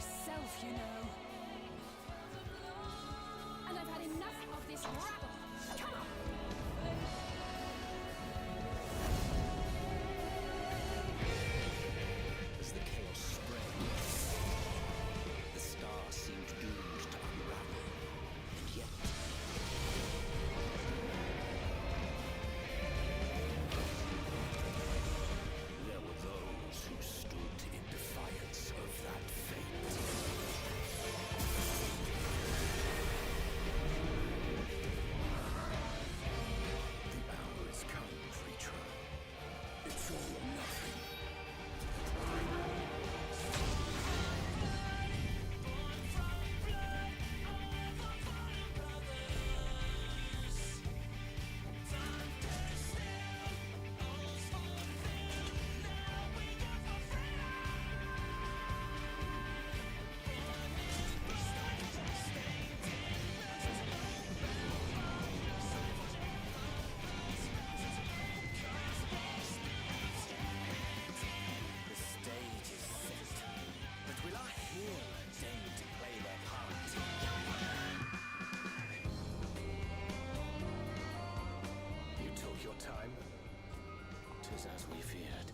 myself, you know. And I've had enough of this rabble. Come on! As the chaos spread, the star seemed doomed to unravel, and yet there were those who stood in defiance of that fate. The hour has come, creature. It's all or nothing. Time, 'tis as we feared.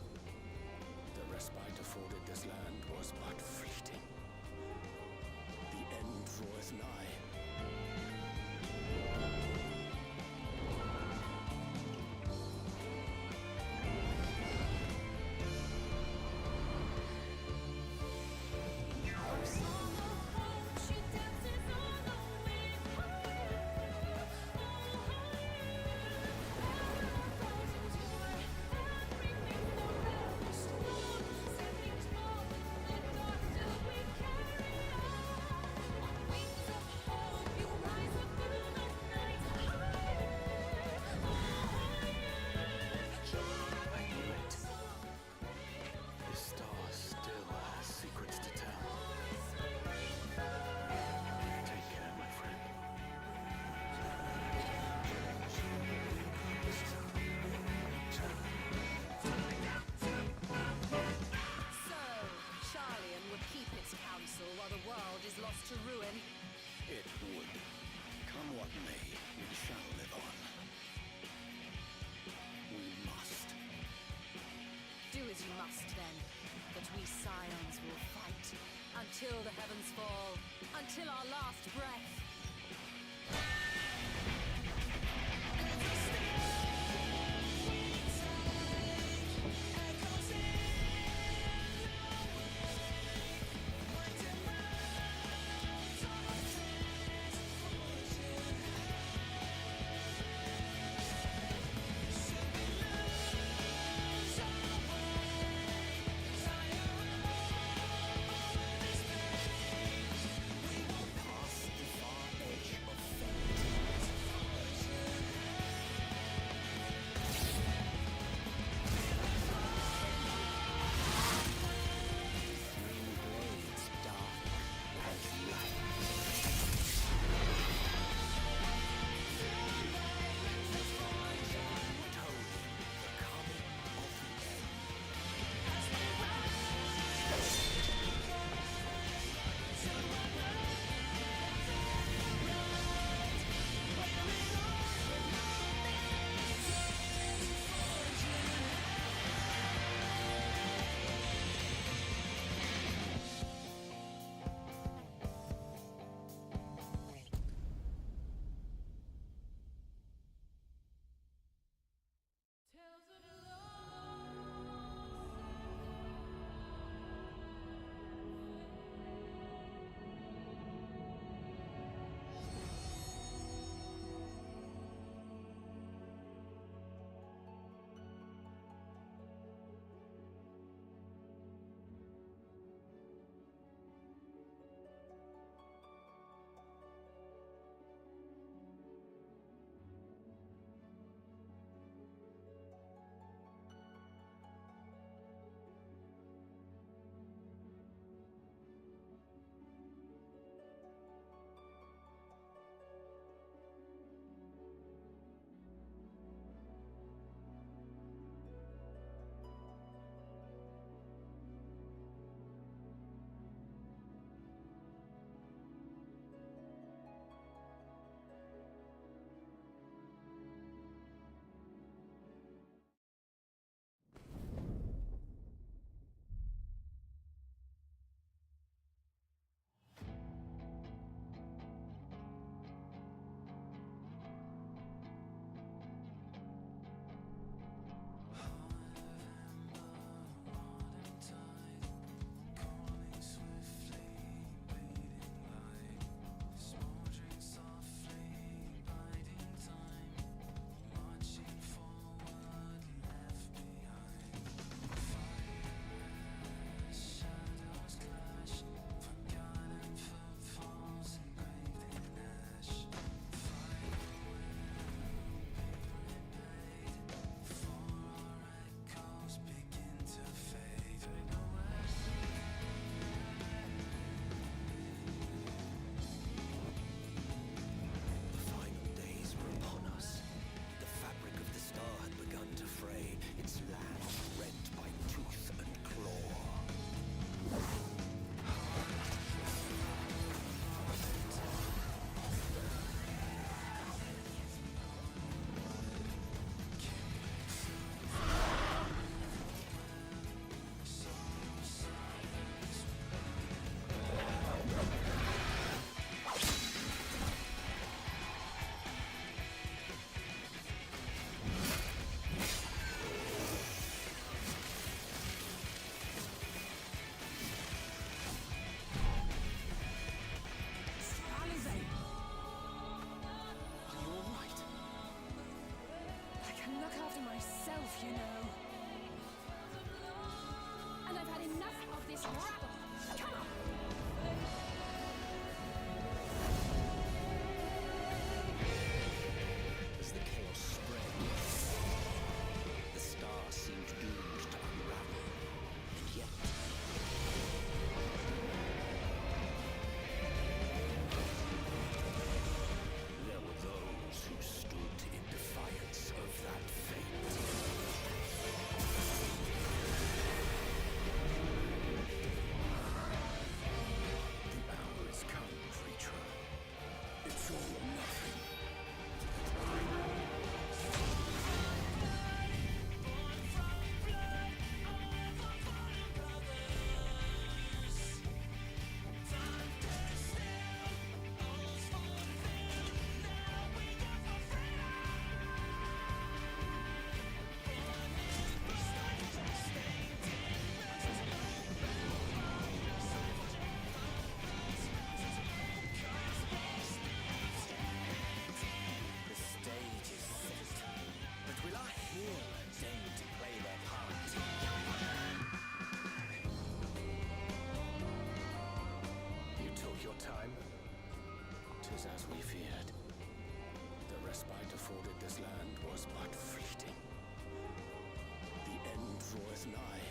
The respite afforded this land was but fleeting. The end draweth nigh. While the world is lost to ruin. It would. Come what may, we shall live on. We must. Do as you must then, but we scions will fight until the heavens fall, until our last breath. Past the far edge of fate. 'Twas as we feared. The respite afforded this land was but fleeting. The end draweth nigh.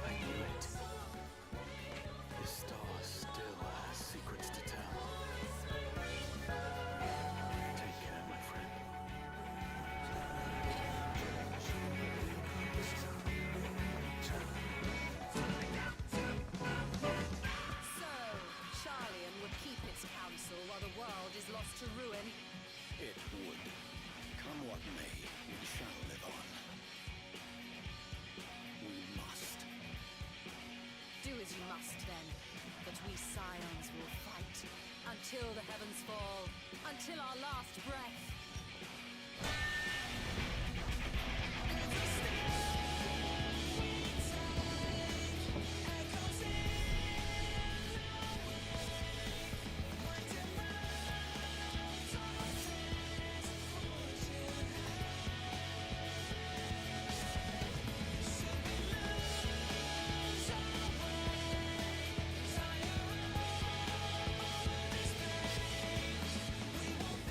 I knew it. This star still has secrets to tell. Take care, my friend. So, Charlian would keep its counsel while the world is lost to ruin. It would. Come what may, we shall live on. We must. Do as you must then, but we scions will fight until the heavens fall, until our last breath.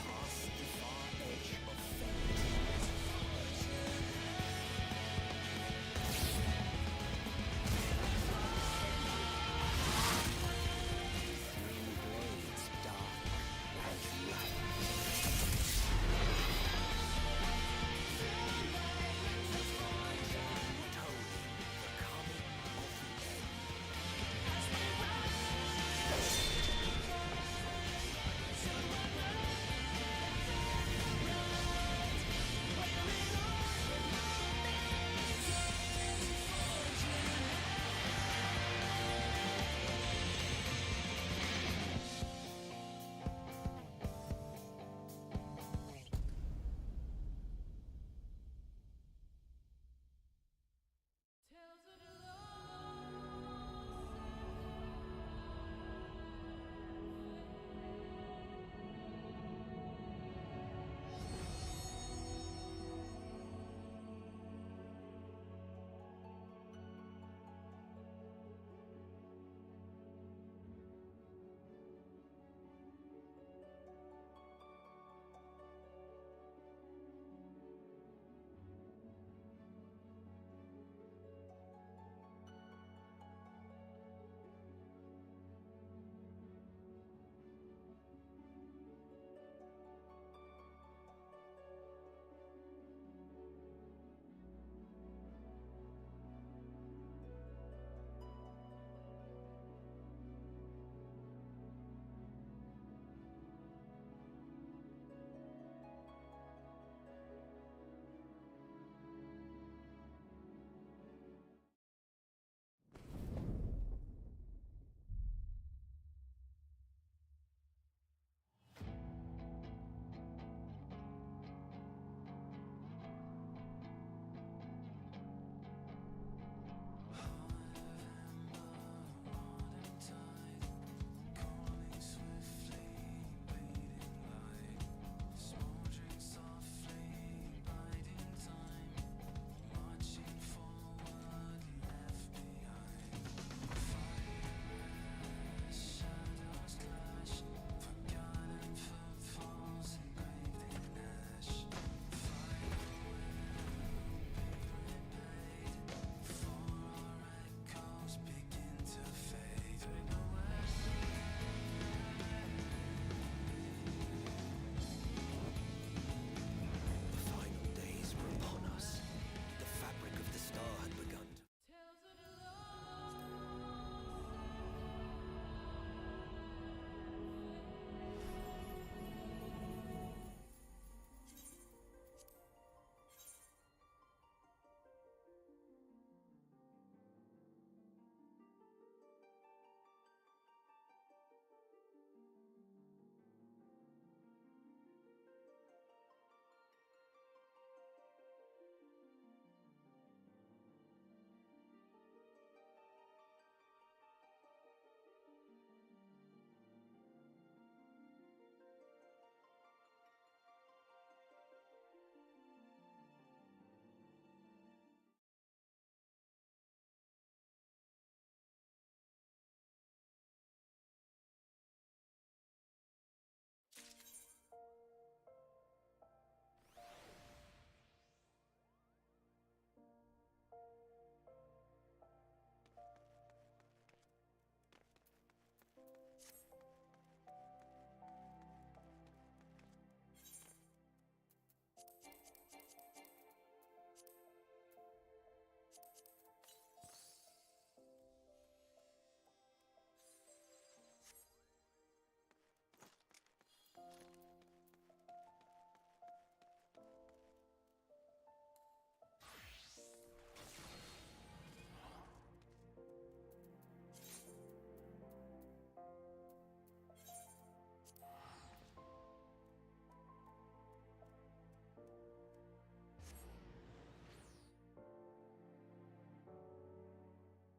Past defy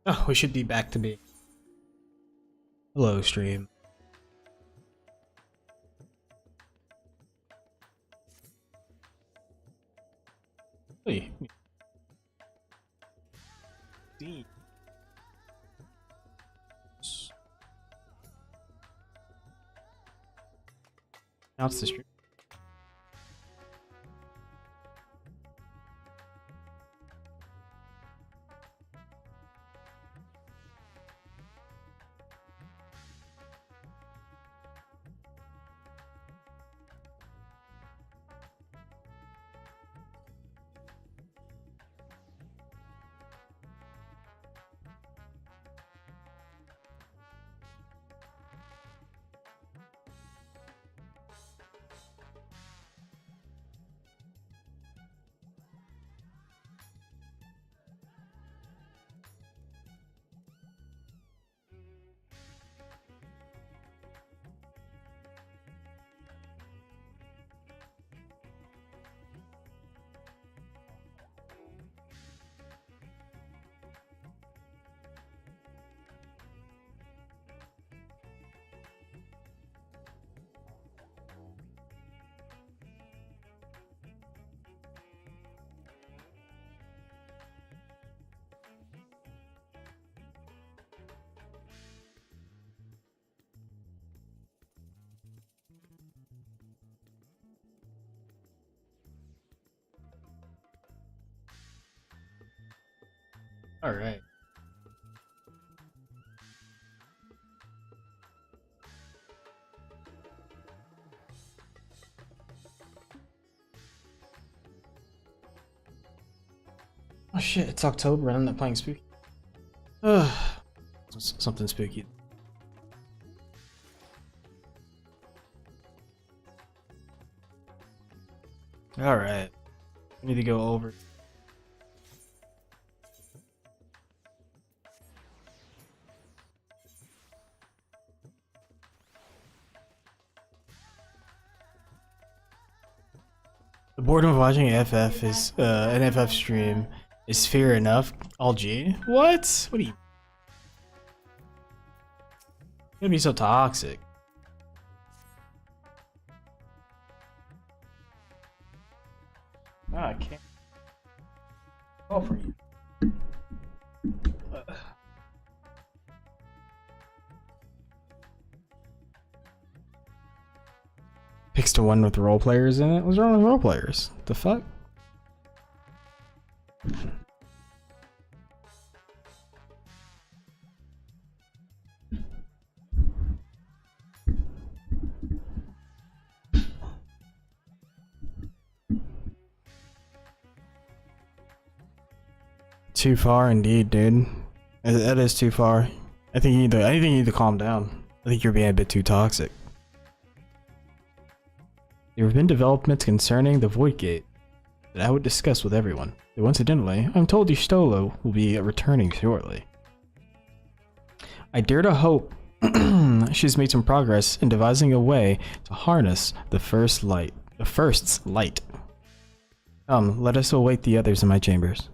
Oh, we should be back to me. Hello, stream. Hey. Now it's the stream. All right. Oh shit, it's October and I'm not playing spooky. Ugh. Something spooky. Alright. We need to go over. The boredom of watching FF is an FF stream is fair enough. All G? What? What are you? You're gonna be so toxic. Ah, I can't. All for you. Picks to one with role players in it? What's wrong with role players? The fuck? Too far indeed, dude. That is too far. I think you need to calm down. I think you're being a bit too toxic. There have been developments concerning the Void Gate that I would discuss with everyone. Though incidentally, I'm told Yustolo will be returning shortly. I dare to hope she's made some progress in devising a way to harness the first's light. Come, let us await the others in my chambers.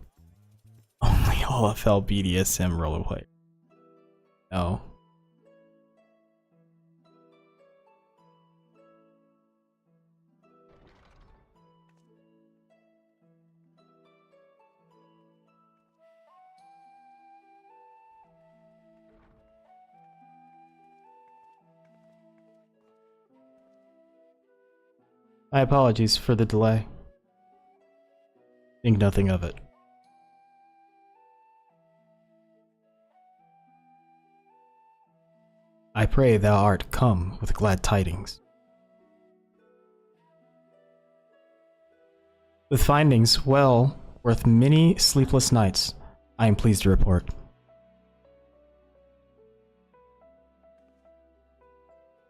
Only OFL BDSM rollerplay. No. My apologies for the delay. Think nothing of it. I pray thou art come with glad tidings. With findings well worth many sleepless nights, I am pleased to report.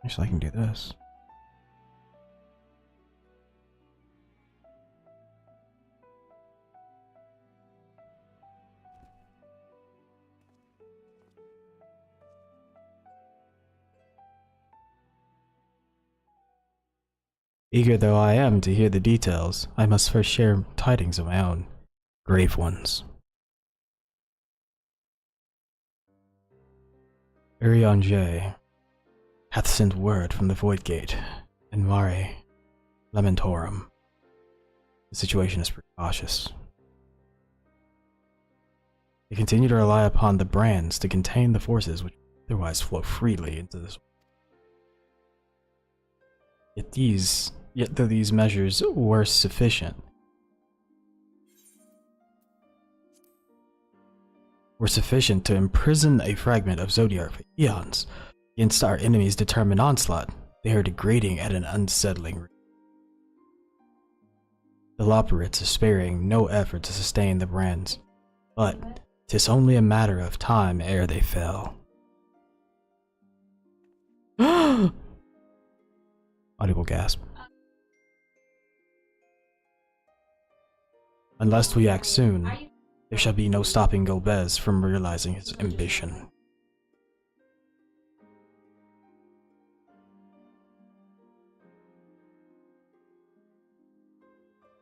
Actually, I can do this. Eager though I am to hear the details, I must first share tidings of my own. Grave ones. Urianger hath sent word from the Void Gate and Mare Lamentorum. The situation is precautious. They continue to rely upon the brands to contain the forces which otherwise flow freely into this world. Yet though these measures were sufficient, to imprison a fragment of Zodiark for eons against our enemy's determined onslaught, they are degrading at an unsettling rate. The Loperites are sparing no effort to sustain the brands, but 'tis only a matter of time ere they fell. Audible gasp. Unless we act soon, there shall be no stopping Golbez from realizing his ambition.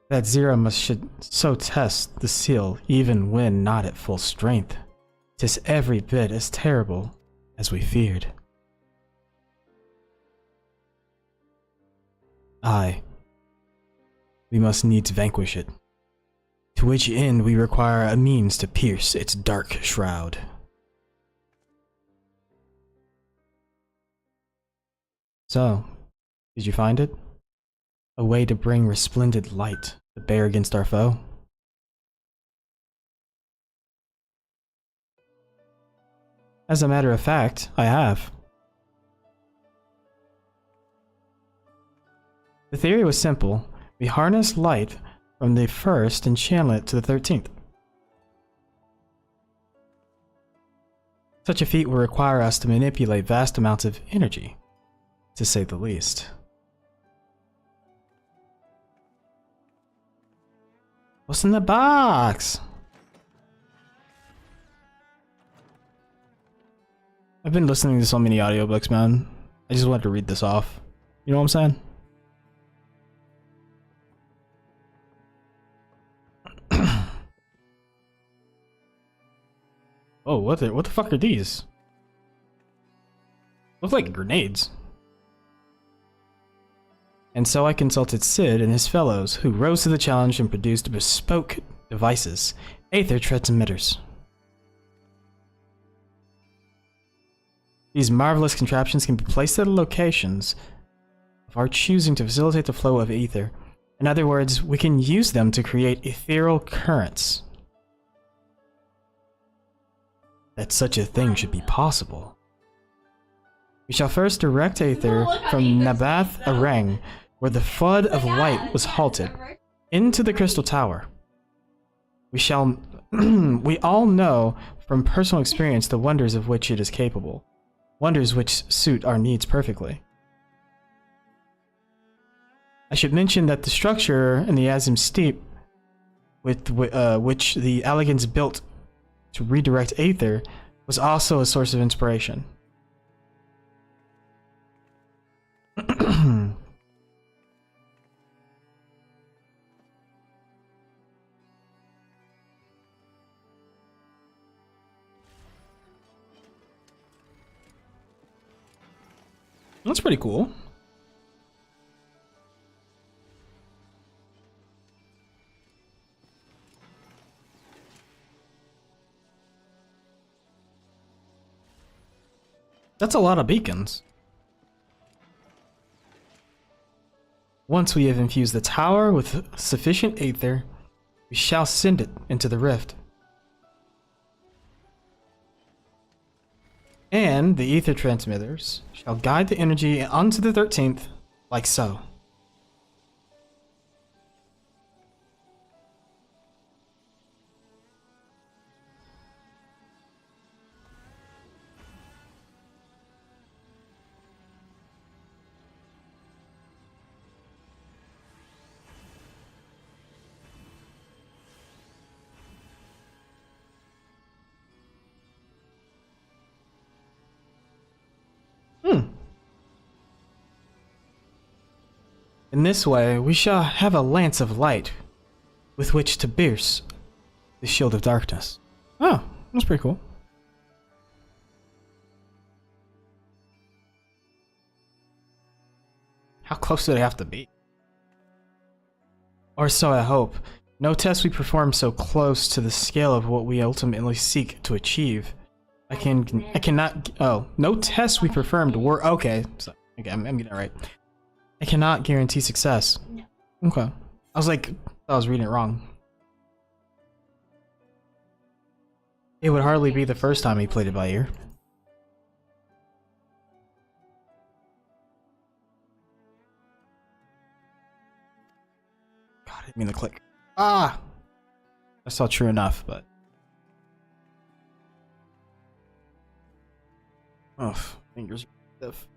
That Zira should so test the seal even when not at full strength. 'Tis every bit as terrible as we feared. Aye, we must needs vanquish it, to which end we require a means to pierce its dark shroud. So, did you find it? A way to bring resplendent light to bear against our foe? As a matter of fact, I have. The theory was simple. We harness light from the 1st and channel it to the 13th. Such a feat will require us to manipulate vast amounts of energy, to say the least. What's in the box? I've been listening to so many audiobooks, man. I just wanted to read this off. You know what I'm saying? Oh, what the fuck are these? Look like grenades. And so I consulted Sid and his fellows, who rose to the challenge and produced bespoke devices, aether transmitters. These marvelous contraptions can be placed at locations of our choosing to facilitate the flow of ether. In other words, we can use them to create ethereal currents. That such a thing should be possible. We shall first direct aether from Nabath Arang, where the flood of light was halted, into the Crystal Tower. We all know from personal experience the wonders of which it is capable, wonders which suit our needs perfectly. I should mention that the structure in the Azim Steep, with which the Alligans built to redirect aether, was also a source of inspiration. That's pretty cool. That's a lot of beacons. Once we have infused the tower with sufficient aether, we shall send it into the rift. And the ether transmitters shall guide the energy onto the 13th, like so. In this way, we shall have a lance of light with which to pierce the shield of darkness. Oh, that's pretty cool. How close do they have to be? Or so I hope. No test we perform so close to the scale of what we ultimately seek to achieve. I cannot, oh, no tests we performed were, okay, so, okay, I'm getting it right. I cannot guarantee success. Okay. I was like, I was reading it wrong. It would hardly be the first time he played it by ear. God, I didn't mean to click. Ah! I saw true enough, but... Oh, fingers are stiff.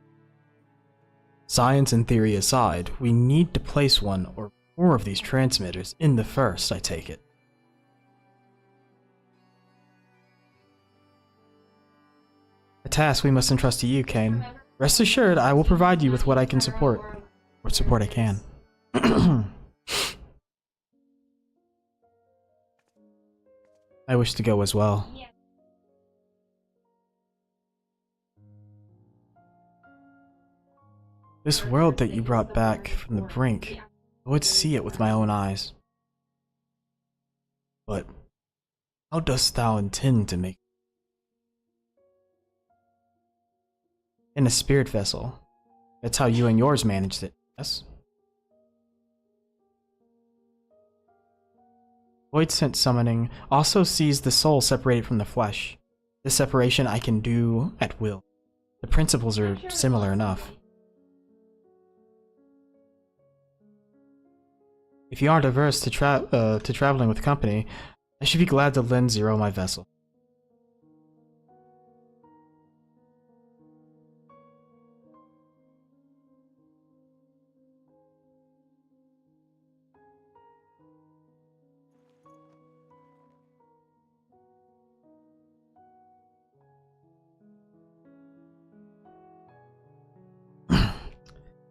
Science and theory aside, we need to place one or more of these transmitters in the first, I take it. A task we must entrust to you, Kane. Rest assured, I will provide you with what I can support. What support I can. I wish to go as well. This world that you brought back from the brink, I would see it with my own eyes. But how dost thou intend to make it? In a spirit vessel. That's how you and yours managed it, yes? Void Sense summoning also sees the soul separated from the flesh. This separation I can do at will. The principles are similar enough. If you aren't averse to traveling with company, I should be glad to lend Zero my vessel.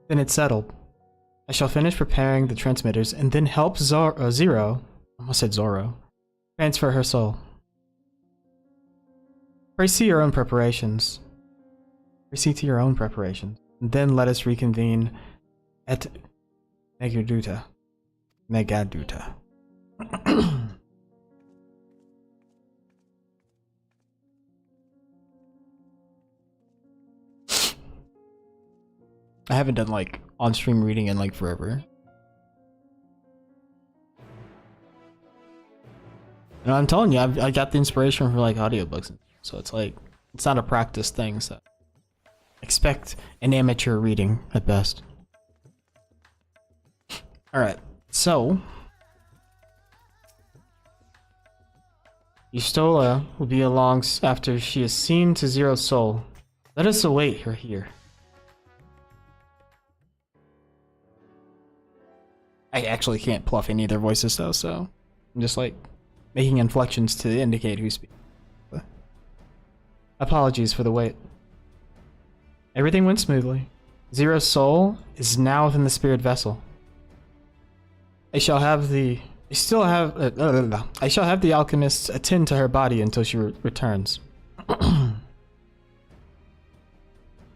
Then it's settled. I shall finish preparing the transmitters and then help Zero, almost said Zoro, transfer her soul. Proceed to your own preparations. Proceed to your own preparations. And then let us reconvene at Megaduta. Megaduta. I haven't done like on-stream reading in like forever. And I'm telling you, I got the inspiration for like audiobooks, so it's like it's not a practice thing. So expect an amateur reading at best. All right, so Yustola will be along after she is seen to Zero's soul. Let us await her here. I actually can't pluff any of their voices though, so I'm just like making inflections to indicate who's speaking. Apologies for the wait. Everything went smoothly. Zero's soul is now within the spirit vessel. I shall have the alchemists attend to her body until she returns. The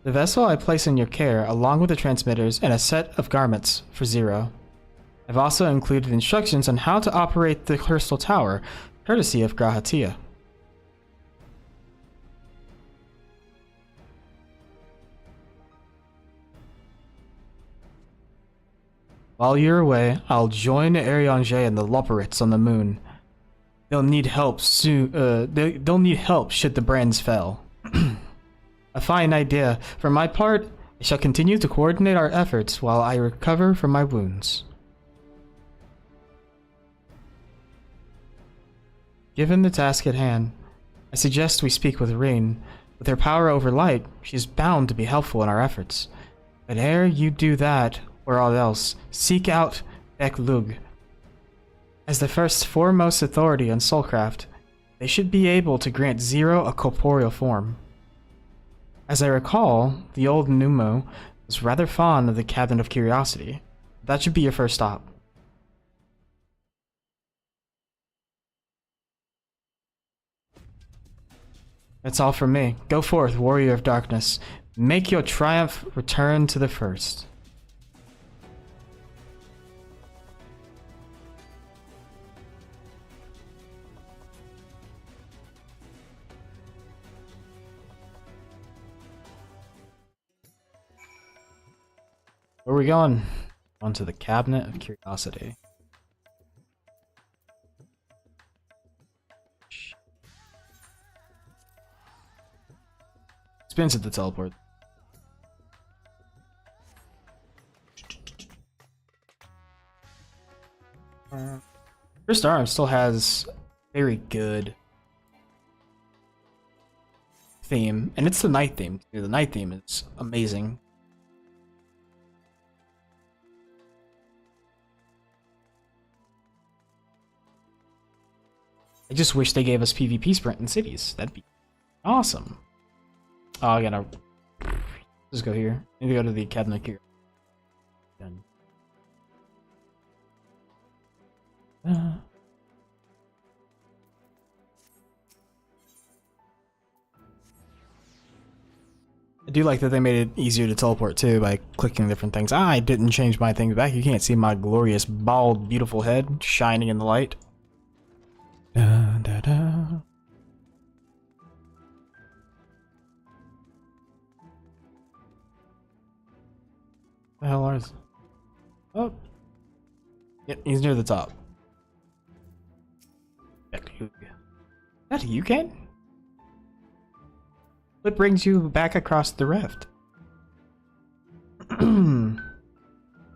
vessel I place in your care, along with the transmitters and a set of garments for Zero. I've also included instructions on how to operate the Crystal Tower, courtesy of Grahatia. While you're away, I'll join Ariange and the Loporits on the moon. They'll need help soon. They'll need help should the brands fail. A fine idea. For my part, I shall continue to coordinate our efforts while I recover from my wounds. Given the task at hand, I suggest we speak with Rain. With her power over light, she is bound to be helpful in our efforts. But ere you do that, or all else, seek out Beklug. As the first foremost authority on soulcraft, they should be able to grant Zero a corporeal form. As I recall, the old Numo was rather fond of the Cabinet of Curiosity. That should be your first stop. That's all from me. Go forth, warrior of darkness. Make your triumph return to the first. Where are we going? Onto the Cabinet of Curiosity. Spins at the teleport. First Arm still has very good theme, and it's the night theme too. The night theme is amazing. I just wish they gave us PvP sprint in cities. That'd be awesome. Oh, I gotta just go here. Need to go to the cabinet here. Done. I do like that they made it easier to teleport too by clicking different things. I didn't change my things back. You can't see my glorious, bald, beautiful head shining in the light. Da, da, da. The hell are Oh. Yep, he's near the top. Back to you. That you can? What brings you back across the rift? I don't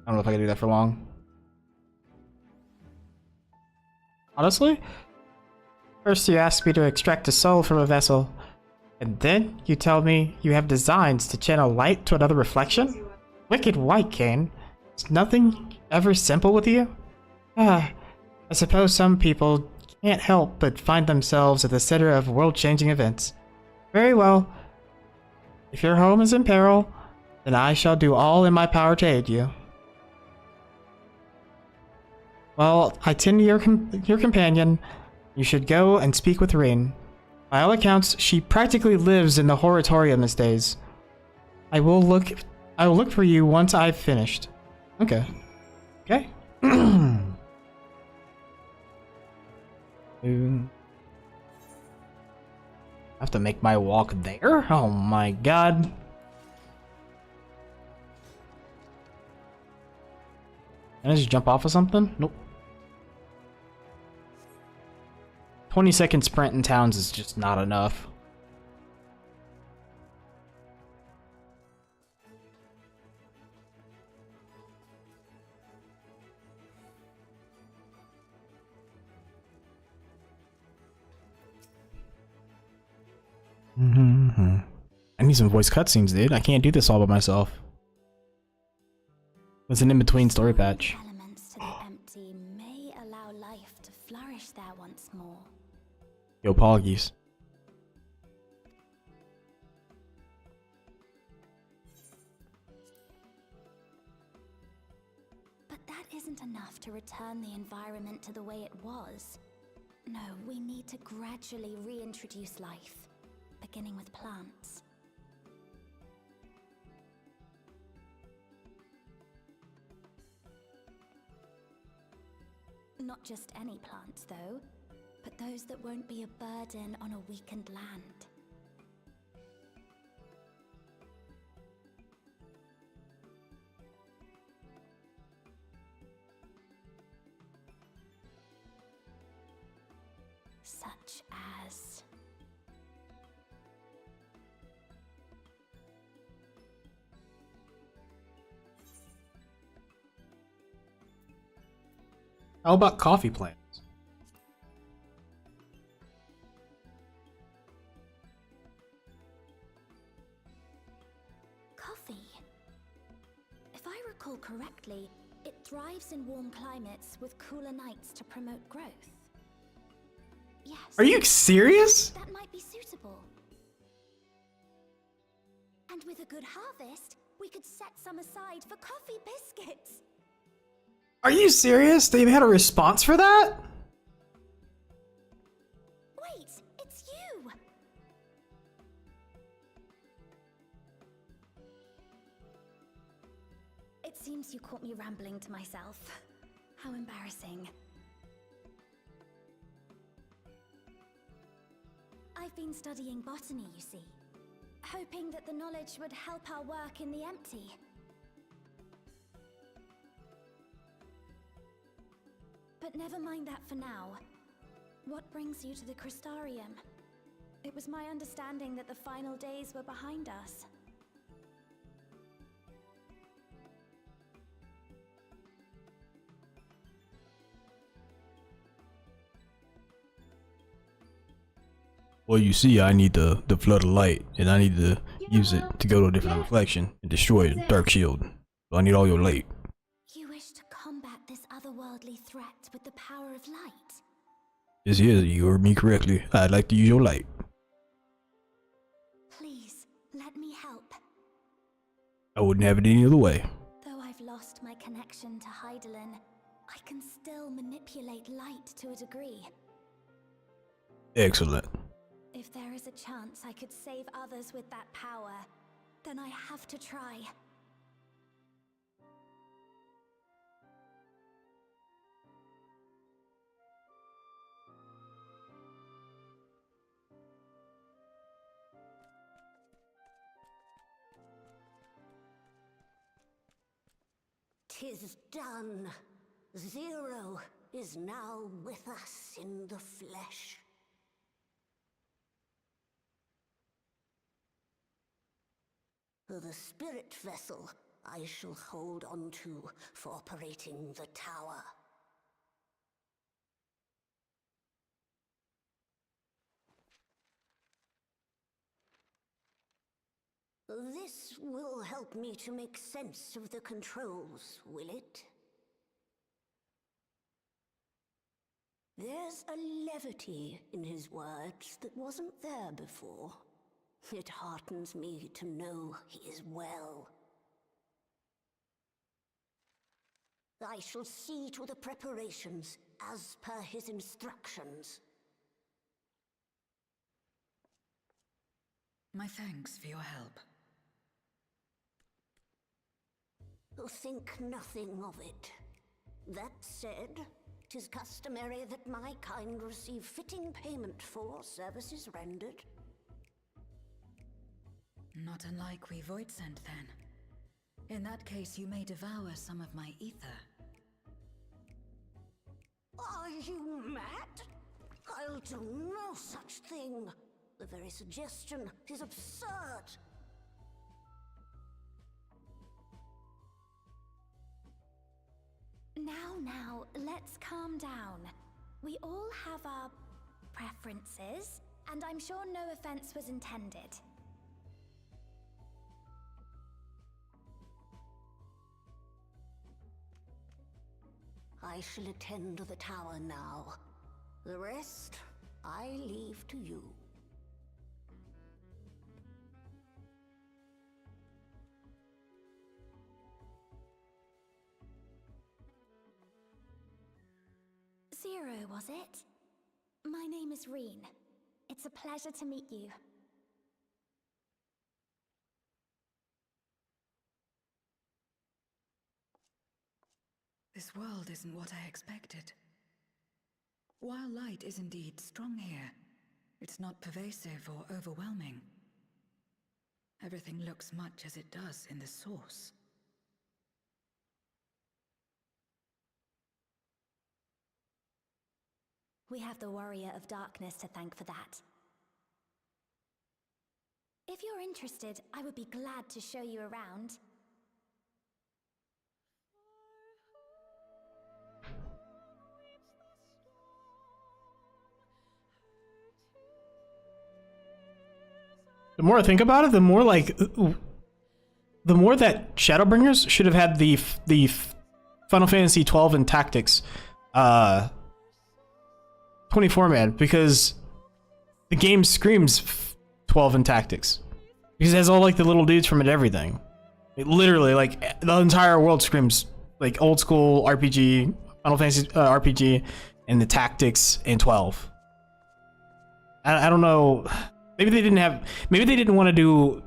know if I can do that for long. Honestly? First you ask me to extract a soul from a vessel, and then you tell me you have designs to channel light to another reflection? Wicked white, Kane. Is nothing ever simple with you? I suppose some people can't help but find themselves at the center of world-changing events. Very well. If your home is in peril, then I shall do all in my power to aid you. Well, I tend to your companion. You should go and speak with Rain. By all accounts, she practically lives in the Horatorium these days. I will look for you once I've finished. Okay. Okay. I have to make my walk there? Oh my god. Can I just jump off of something? Nope. 20-second sprint in towns is just not enough. I need some voice cutscenes, dude. I can't do this all by myself. It's an in-between story patch. Elements to the empty may allow life to flourish there once more. Yo, Poggies. But that isn't enough to return the environment to the way it was. No, we need to gradually reintroduce life, beginning with plants. Not just any plants, though, but those that won't be a burden on a weakened land. Such as... How about coffee plants? Coffee. If I recall correctly, it thrives in warm climates with cooler nights to promote growth. Yes. Are you serious? That might be suitable. And with a good harvest, we could set some aside for coffee biscuits. Are you serious? They had a response for that? Wait, it's you! It seems you caught me rambling to myself. How embarrassing. I've been studying botany, you see. Hoping that the knowledge would help our work in the empty. But never mind that for now. What brings you to the Crystarium? It was my understanding that the final days were behind us. Well, you see, I need the flood of light, and I need to use it to go to a different reflection and destroy a dark shield. So I need all your light. You wish to combat this otherworldly threat with the power of light? Yes, you heard me correctly. I'd like to use your light. Please, let me help. I wouldn't have it any other way. Though I've lost my connection to Hydaelyn, I can still manipulate light to a degree. Excellent. If there is a chance I could save others with that power, then I have to try. 'Tis done. Zero is now with us in the flesh. The spirit vessel I shall hold on to for operating the tower. This will help me to make sense of the controls, will it? There's a levity in his words that wasn't there before. It heartens me to know he is well. I shall see to the preparations as per his instructions. My thanks for your help. Think nothing of it. That said, 'tis customary that my kind receive fitting payment for services rendered. Not unlike we Void sent, then. In that case, you may devour some of my ether. Are you mad? I'll do no such thing. The very suggestion is absurd. Now, let's calm down. We all have our preferences, and I'm sure no offense was intended. I shall attend to the tower now. The rest, I leave to you. Zero, was it? My name is Reen. It's a pleasure to meet you. This world isn't what I expected. While light is indeed strong here, it's not pervasive or overwhelming. Everything looks much as it does in the source. We have the Warrior of Darkness to thank for that. If you're interested, I would be glad to show you around. The more I think about it, the more that Shadowbringers should have had the Final Fantasy 12 and Tactics 24-man, because the game screams 12 and Tactics. Because it has all like the little dudes from it, everything. It literally, like, the entire world screams like old school RPG, Final Fantasy RPG, and the Tactics and 12. I don't know. Maybe they didn't want to do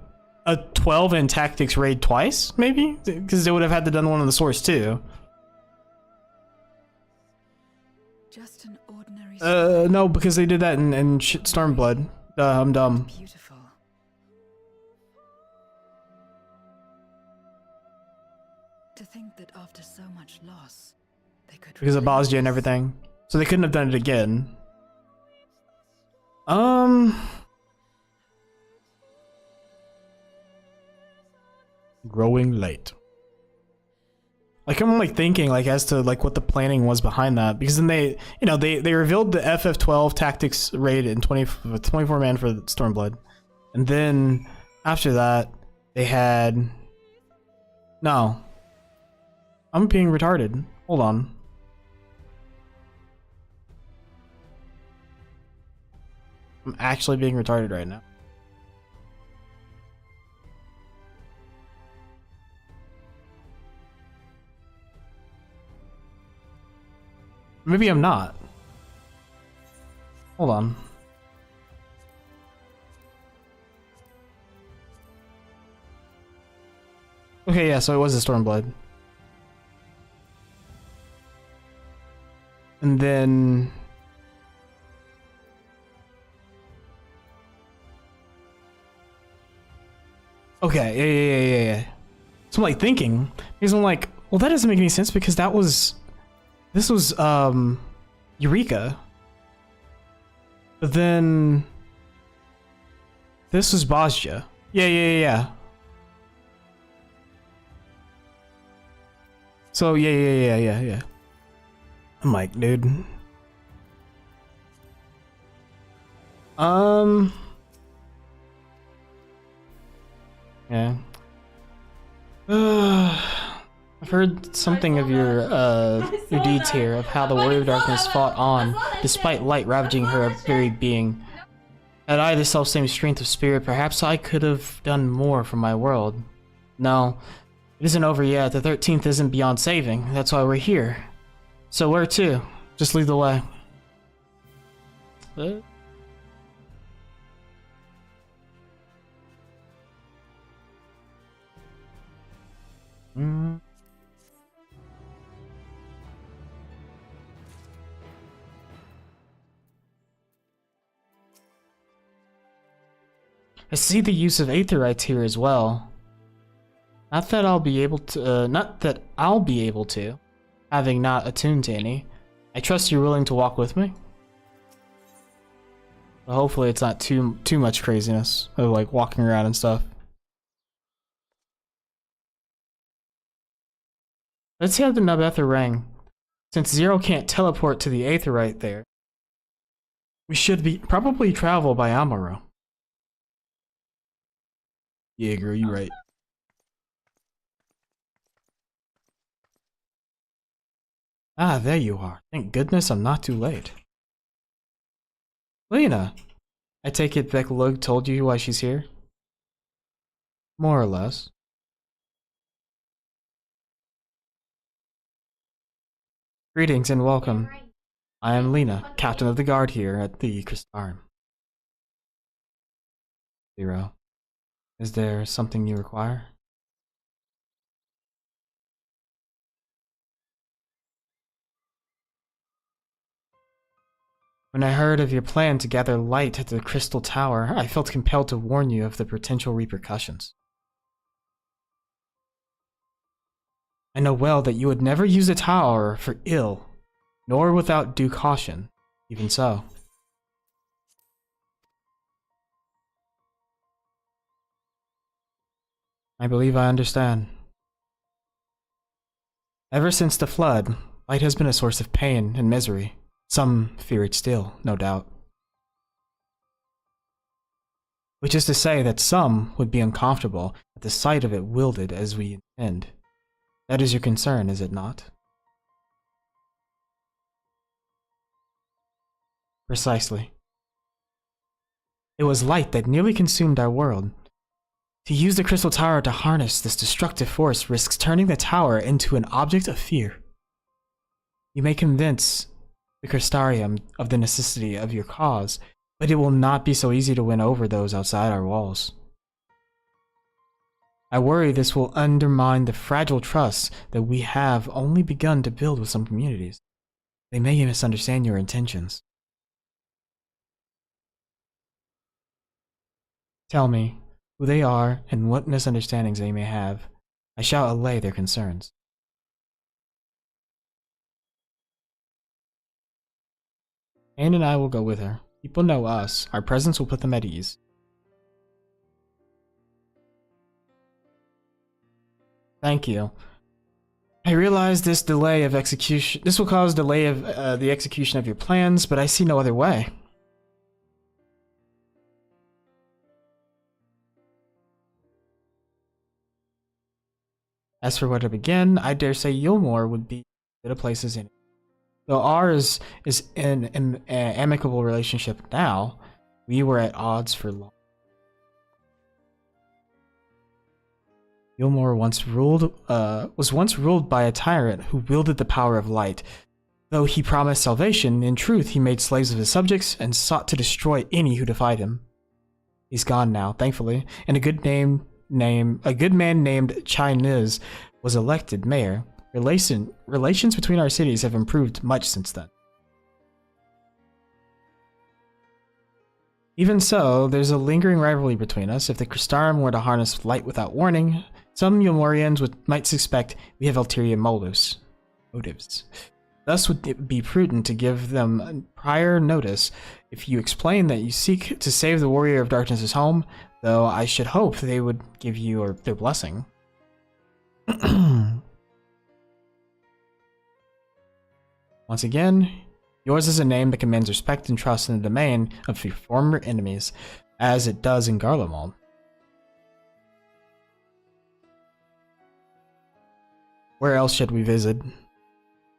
a 12 and Tactics raid twice, maybe? Because they would have had to done one on the source too. Just an ordinary No, because they did that in Stormblood. I'm dumb. Beautiful. To think that after so much loss, they could because of replace. Bosnia and everything. So they couldn't have done it again. Growing late. Like I'm like thinking like as to like what the planning was behind that, because then they, you know, they revealed the FF12 tactics raid in 24 man for Stormblood, and then after that they had no. I'm being retarded. Hold on. I'm actually being retarded right now. Maybe I'm not. Hold on. Okay, yeah, so it was a Stormblood. And then... Okay, yeah. So I'm like thinking, because I'm like, well, that doesn't make any sense because that was... This was, Eureka. But then... This was Bosnia. Yeah. So, yeah. I'm like, dude. Yeah. I've heard something of your deeds here, of how the Warrior of Darkness fought on, despite light ravaging her very being. Had I the self-same strength of spirit, perhaps I could have done more for my world. No, it isn't over yet. The 13th isn't beyond saving. That's why we're here. So where to? Just lead the way. I see the use of aetherites here as well. Not that I'll be able to, having not attuned to any. I trust you're willing to walk with me. But hopefully it's not too much craziness of like walking around and stuff. Let's head to Nabetha Rang. Since Zero can't teleport to the aetherite there, we should probably travel by Amaro. Yeah, girl, you right. Ah, there you are. Thank goodness I'm not too late. Lena! I take it Bekalug told you why she's here? More or less. Greetings and welcome. I am Lena, captain of the guard here at the Crystarm. Zero. Is there something you require? When I heard of your plan to gather light at the Crystal Tower, I felt compelled to warn you of the potential repercussions. I know well that you would never use a tower for ill, nor without due caution. Even so. I believe I understand. Ever since the flood, light has been a source of pain and misery. Some fear it still, no doubt. Which is to say that some would be uncomfortable at the sight of it wielded as we intend. That is your concern, is it not? Precisely. It was light that nearly consumed our world. To use the Crystal Tower to harness this destructive force risks turning the tower into an object of fear. You may convince the Crystarium of the necessity of your cause, but it will not be so easy to win over those outside our walls. I worry this will undermine the fragile trust that we have only begun to build with some communities. They may misunderstand your intentions. Tell me who they are and what misunderstandings they may have. I shall allay their concerns. Anne and I will go with her. People know us. Our presence will put them at ease. Thank you. I realize this delay of execution. This will cause delay of the execution of your plans, but I see no other way. As for where to begin, I dare say Yulmore would be as good a place as any. Though ours is in an amicable relationship now, we were at odds for long. Yulmore was once ruled by a tyrant who wielded the power of light. Though he promised salvation, in truth he made slaves of his subjects and sought to destroy any who defied him. He's gone now, thankfully, and a good man named Chai Niz was elected mayor. Relations between our cities have improved much since then. Even so, there's a lingering rivalry between us. If the Kristarim were to harness light without warning, some Yulmorians might suspect we have ulterior motives. Thus would it be prudent to give them prior notice. If you explain that you seek to save the Warrior of Darkness's home, though I should hope they would give you their blessing. Once again, yours is a name that commands respect and trust in the domain of your former enemies, as it does in Garlemald. Where else should we visit?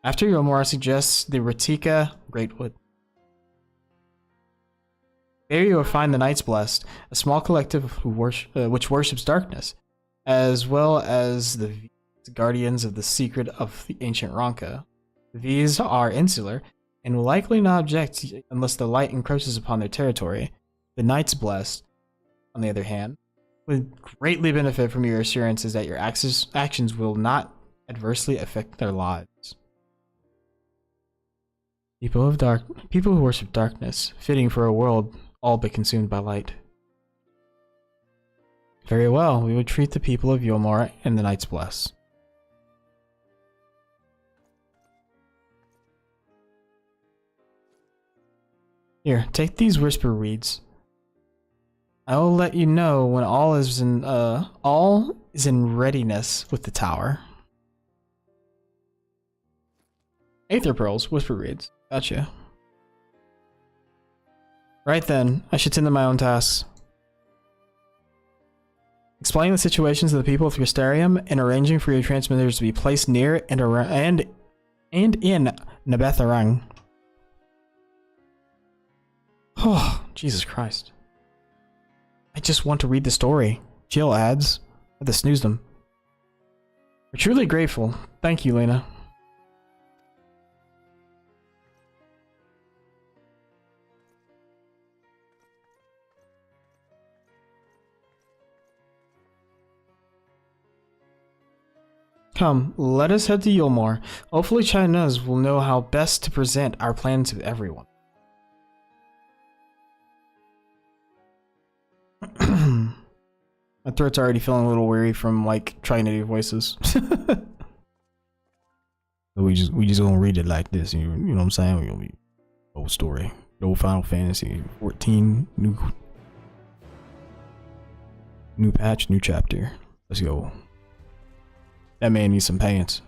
After Yulmore suggests the Ratika Greatwood. There you will find the Knights Blessed, a small collective which worships darkness, as well as the guardians of the secret of the ancient Ronka. These are insular, and will likely not object unless the light encroaches upon their territory. The Knights Blessed, on the other hand, would greatly benefit from your assurances that your actions will not adversely affect their lives. People who worship darkness, fitting for a world all but consumed by light. Very well, we would treat the people of Yulmore and the Knights Blessed. Here, take these whisper reeds. I will let you know when all is in readiness with the tower. Aether pearls, whisper reeds. Gotcha. Right then, I should tend to my own tasks. Explaining the situations of the people of Crystarium and arranging for your transmitters to be placed near and in Nabetharang. Oh, Jesus Christ. I just want to read the story. Jill adds. I have to snooze them. We're truly grateful. Thank you, Lena. Come, let us head to Yulmore. Hopefully Chinese will know how best to present our plan to everyone. My throat's already feeling a little weary from like trying to do voices. we just gonna read it like this, you know what I'm saying? We're gonna be old story. Old Final Fantasy 14 new patch, new chapter. Let's go. That man needs some pants.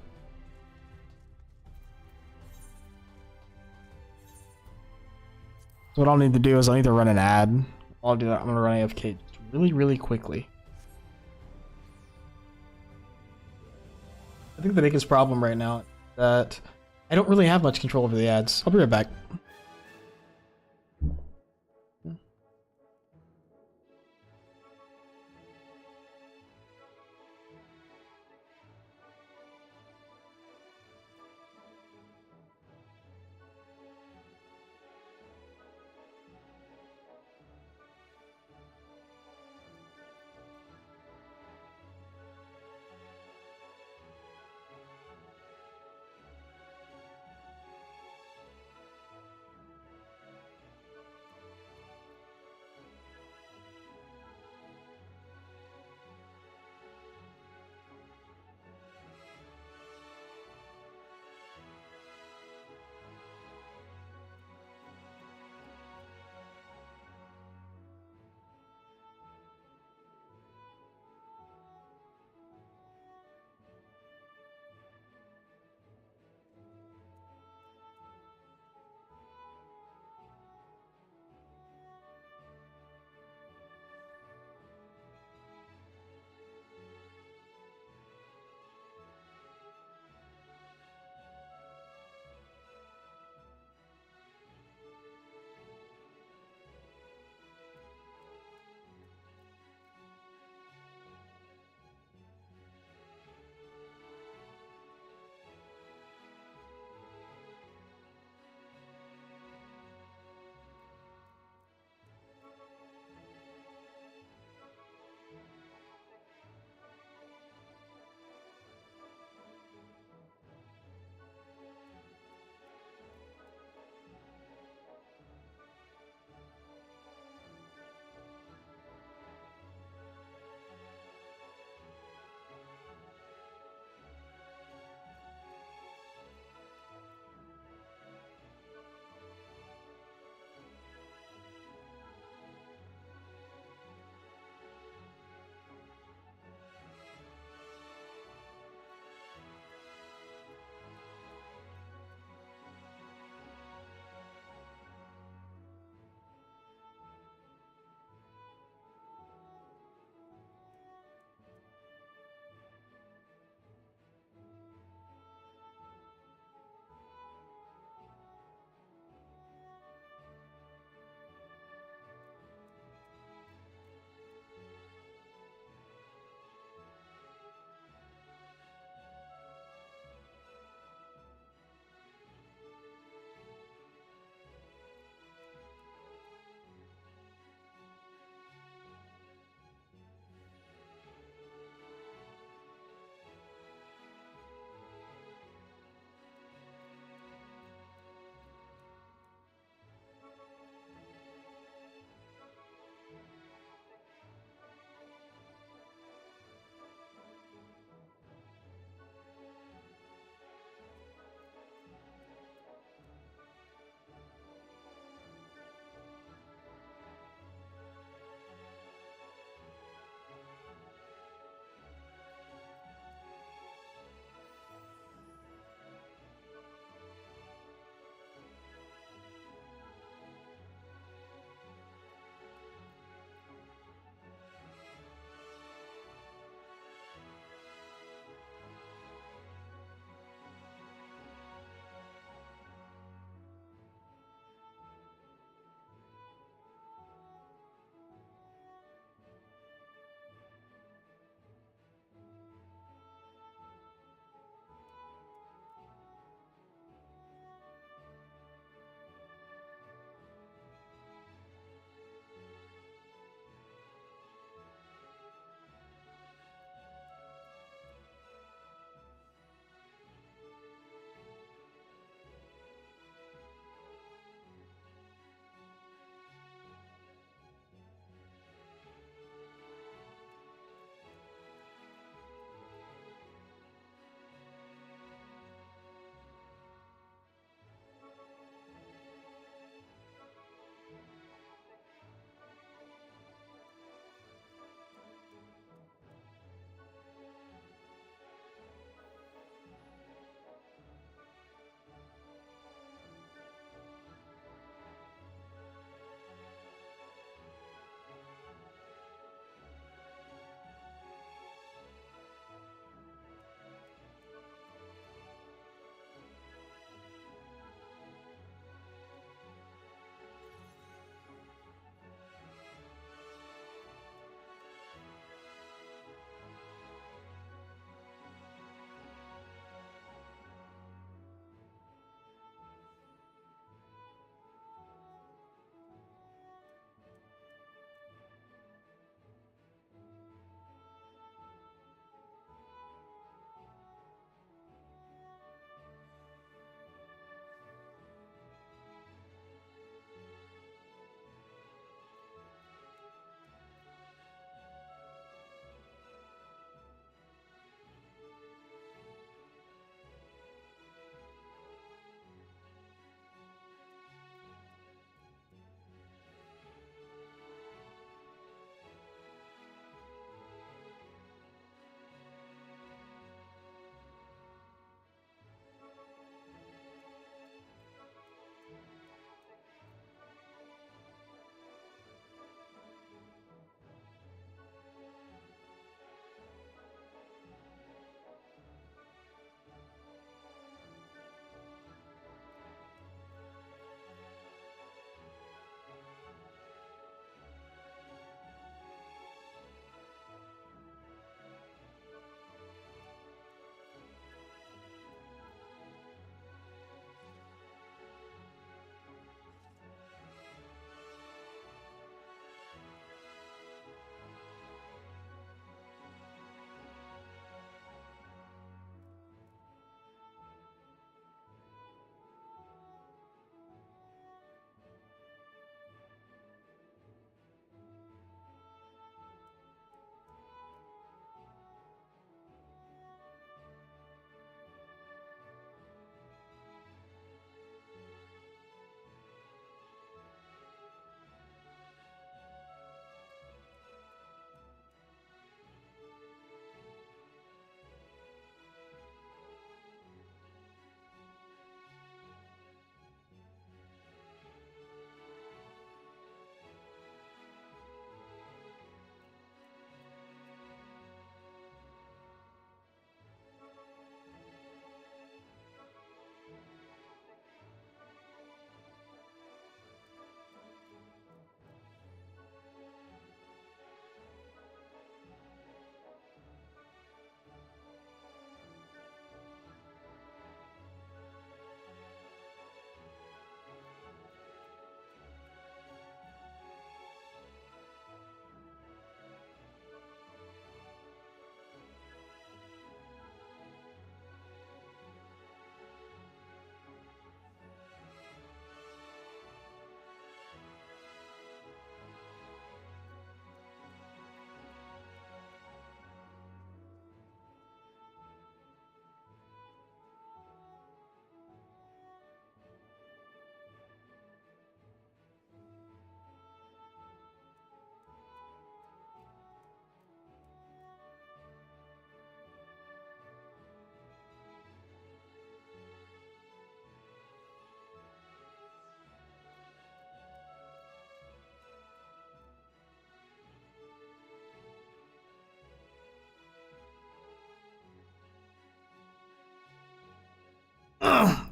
So what I'll need to do is I'll need to run an ad. I'll do that. I'm gonna run AFK really quickly. I think the biggest problem right now is that I don't really have much control over the ads. I'll be right back.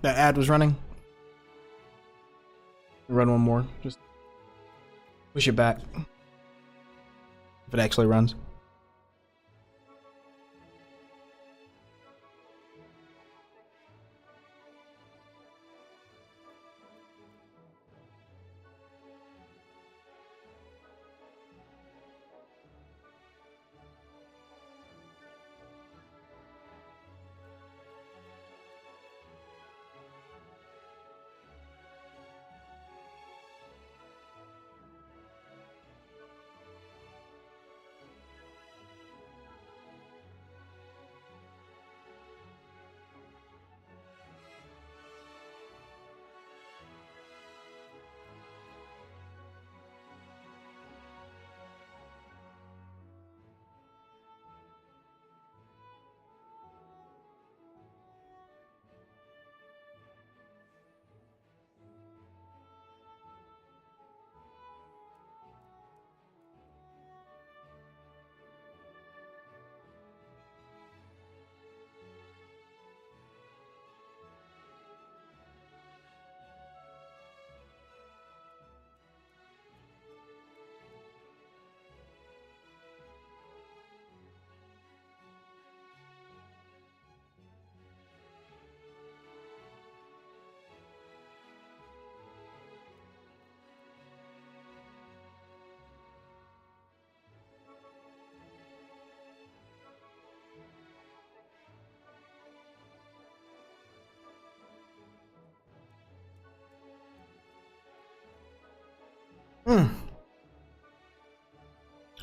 That ad was running. Run one more. Just push it back. If it actually runs.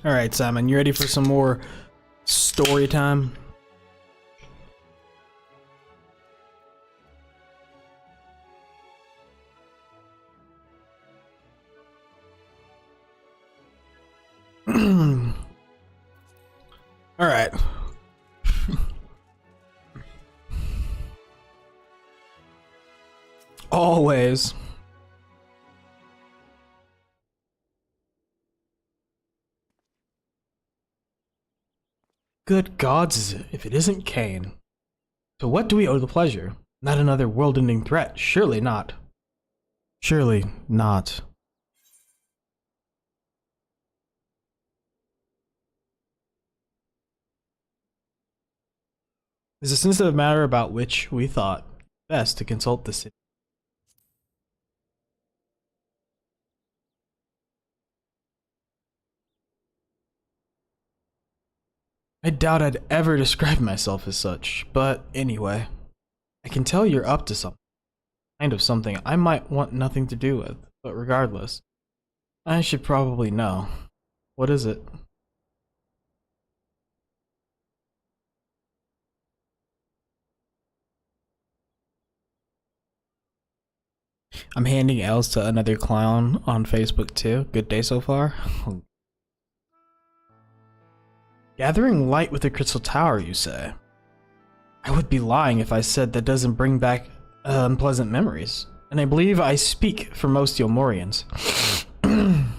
Alright, Simon, you ready for some more story time? Alright. Always. Good gods, if it isn't Cain. To what do we owe the pleasure? Not another world-ending threat. Surely not. Surely not. It's a sensitive matter about which we thought best to consult the city. I doubt I'd ever describe myself as such, but anyway, I can tell you're up to something. Kind of something I might want nothing to do with, but regardless, I should probably know. What is it? I'm handing L's to another clown on Facebook too. Good day so far. Gathering light with the crystal tower, you say? I would be lying if I said that doesn't bring back unpleasant memories. And I believe I speak for most Yomorians. Can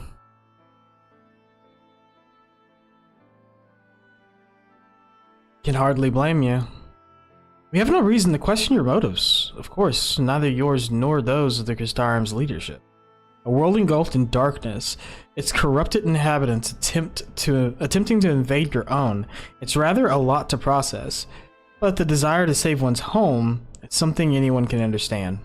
hardly blame you. We have no reason to question your motives. Of course, neither yours nor those of the Crystarium's leadership. A world engulfed in darkness, its corrupted inhabitants attempting to invade your own. It's rather a lot to process, but the desire to save one's home, it's something anyone can understand.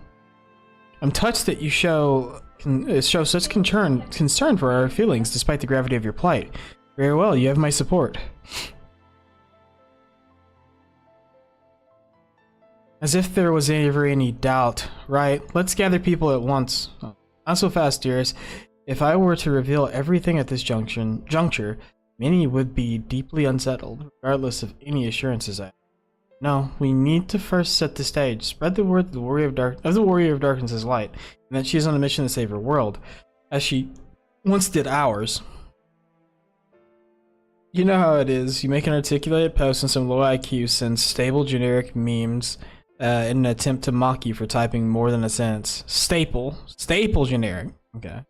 I'm touched that you show such concern for our feelings despite the gravity of your plight. Very well, you have my support. As if there was ever any doubt. Right, let's gather people at once. Oh, not so fast, dearest. If I were to reveal everything at this juncture, many would be deeply unsettled, regardless of any assurances I have. No, we need to first set the stage, spread the word of the Warrior of Darkness' light, and that she is on a mission to save her world, as she once did ours. You know how it is. You make an articulated post and some low IQ sends stable generic memes in an attempt to mock you for typing more than a sentence. Staple generic. Okay.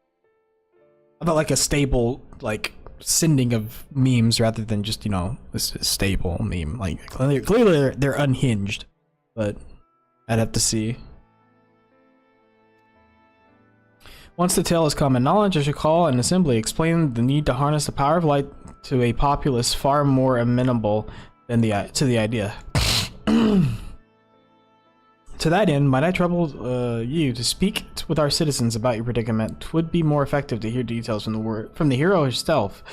I thought like a stable, like, sending of memes rather than just, you know, a stable meme. Like, clearly they're unhinged, but I'd have to see. Once the tale is common knowledge, I should call an assembly, explain the need to harness the power of light to a populace far more amenable than to the idea. To that end, might I trouble you to speak with our citizens about your predicament? 'Twould be more effective to hear details from the hero herself,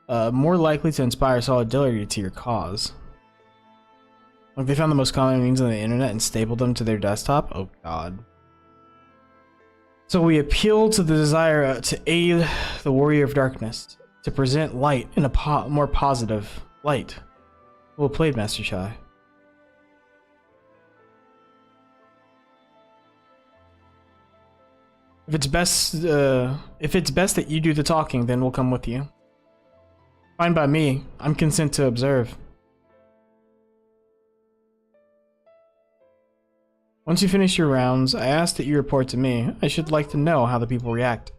more likely to inspire solidarity to your cause. Like they found the most common means on the internet and stapled them to their desktop? Oh god. So we appeal to the desire to aid the warrior of darkness, to present light in a more positive light. Well played, Master Chai. If it's best that you do the talking, then we'll come with you. Fine by me. I'm content to observe. Once you finish your rounds, I ask that you report to me. I should like to know how the people react.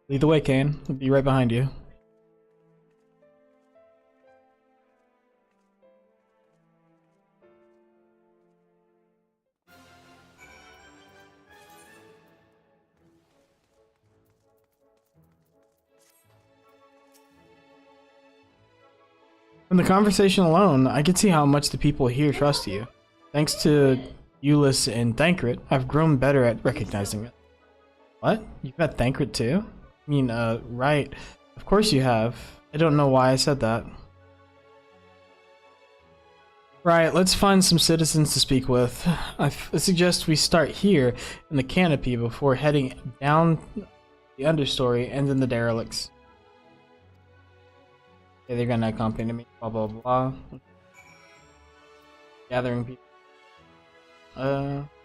Lead the way, Kane. I'll be right behind you. From the conversation alone, I can see how much the people here trust you. Thanks to Euless and Thancred, I've grown better at recognizing it. What? You've got Thancred too? I mean, right. Of course you have. I don't know why I said that. Right, let's find some citizens to speak with. I suggest we start here in the canopy before heading down the understory and then the derelicts. Okay, they're gonna accompany me, blah blah blah. Gathering people.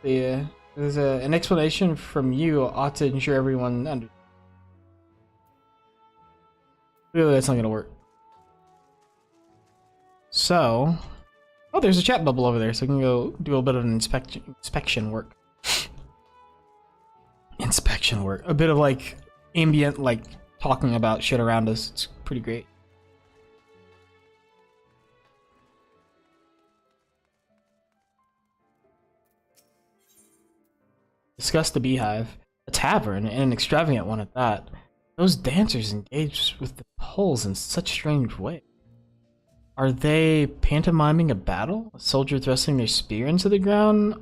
There's an explanation from you ought to ensure everyone understands. Clearly that's not gonna work. So, oh, there's a chat bubble over there, so I can go do a bit of an inspection work. Inspection work. A bit of like ambient, like talking about shit around us. It's pretty great. Discuss the beehive. A tavern, and an extravagant one at that. Those dancers engage with the poles in such strange ways. Are they pantomiming a battle? A soldier thrusting their spear into the ground?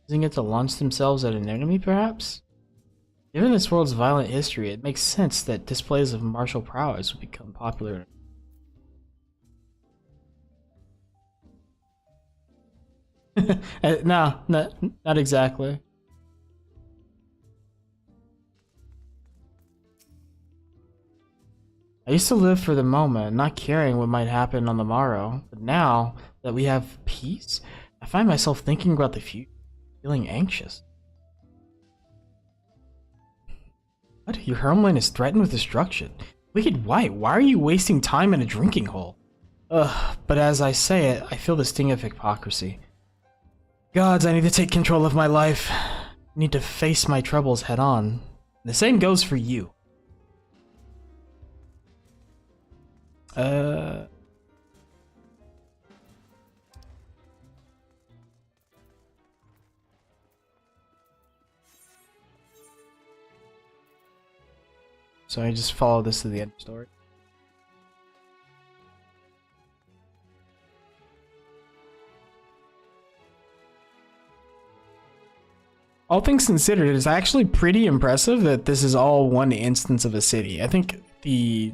Using it to launch themselves at an enemy, perhaps? Given this world's violent history, it makes sense that displays of martial prowess would become popular. No, not exactly. I used to live for the moment, not caring what might happen on the morrow, but now that we have peace, I find myself thinking about the future, feeling anxious. What? Your homeland is threatened with destruction? Wicked White, why are you wasting time in a drinking hole? Ugh, but as I say it, I feel the sting of hypocrisy. Gods, I need to take control of my life. I need to face my troubles head on. The same goes for you. So I just follow this to the end of the story. All things considered, it is actually pretty impressive that this is all one instance of a city. I think the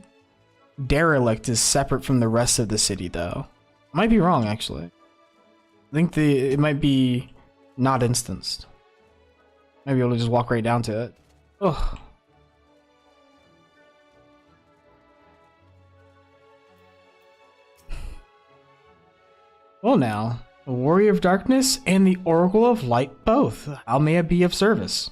derelict is separate from the rest of the city, though. I might be wrong, actually. I think it might be not instanced. Maybe we'll just walk right down to it. Ugh. Well now, the Warrior of Darkness and the Oracle of Light both. How may I be of service?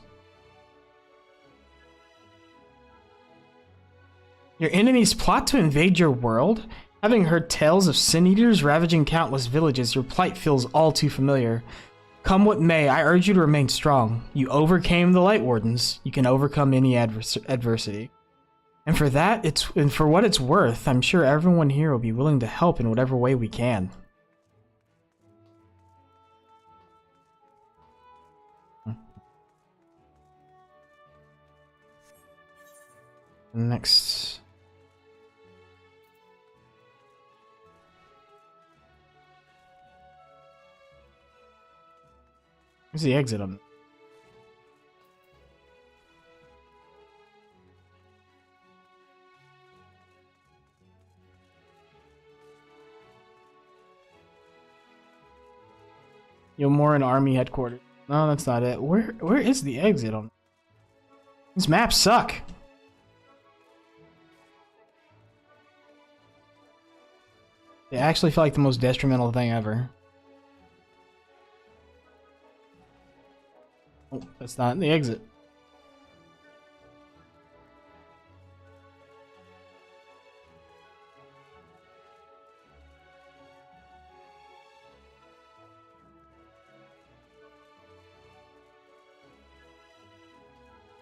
Your enemies plot to invade your world? Having heard tales of sin-eaters ravaging countless villages, your plight feels all too familiar. Come what may, I urge you to remain strong. You overcame the Light Wardens. You can overcome any adversity. And for that, and for what it's worth, I'm sure everyone here will be willing to help in whatever way we can. Next. Where's the exit on? Yomoran Army Headquarters. No, that's not it. Where is the exit on? These maps suck. They actually feel like the most detrimental thing ever. Oh, that's not the exit.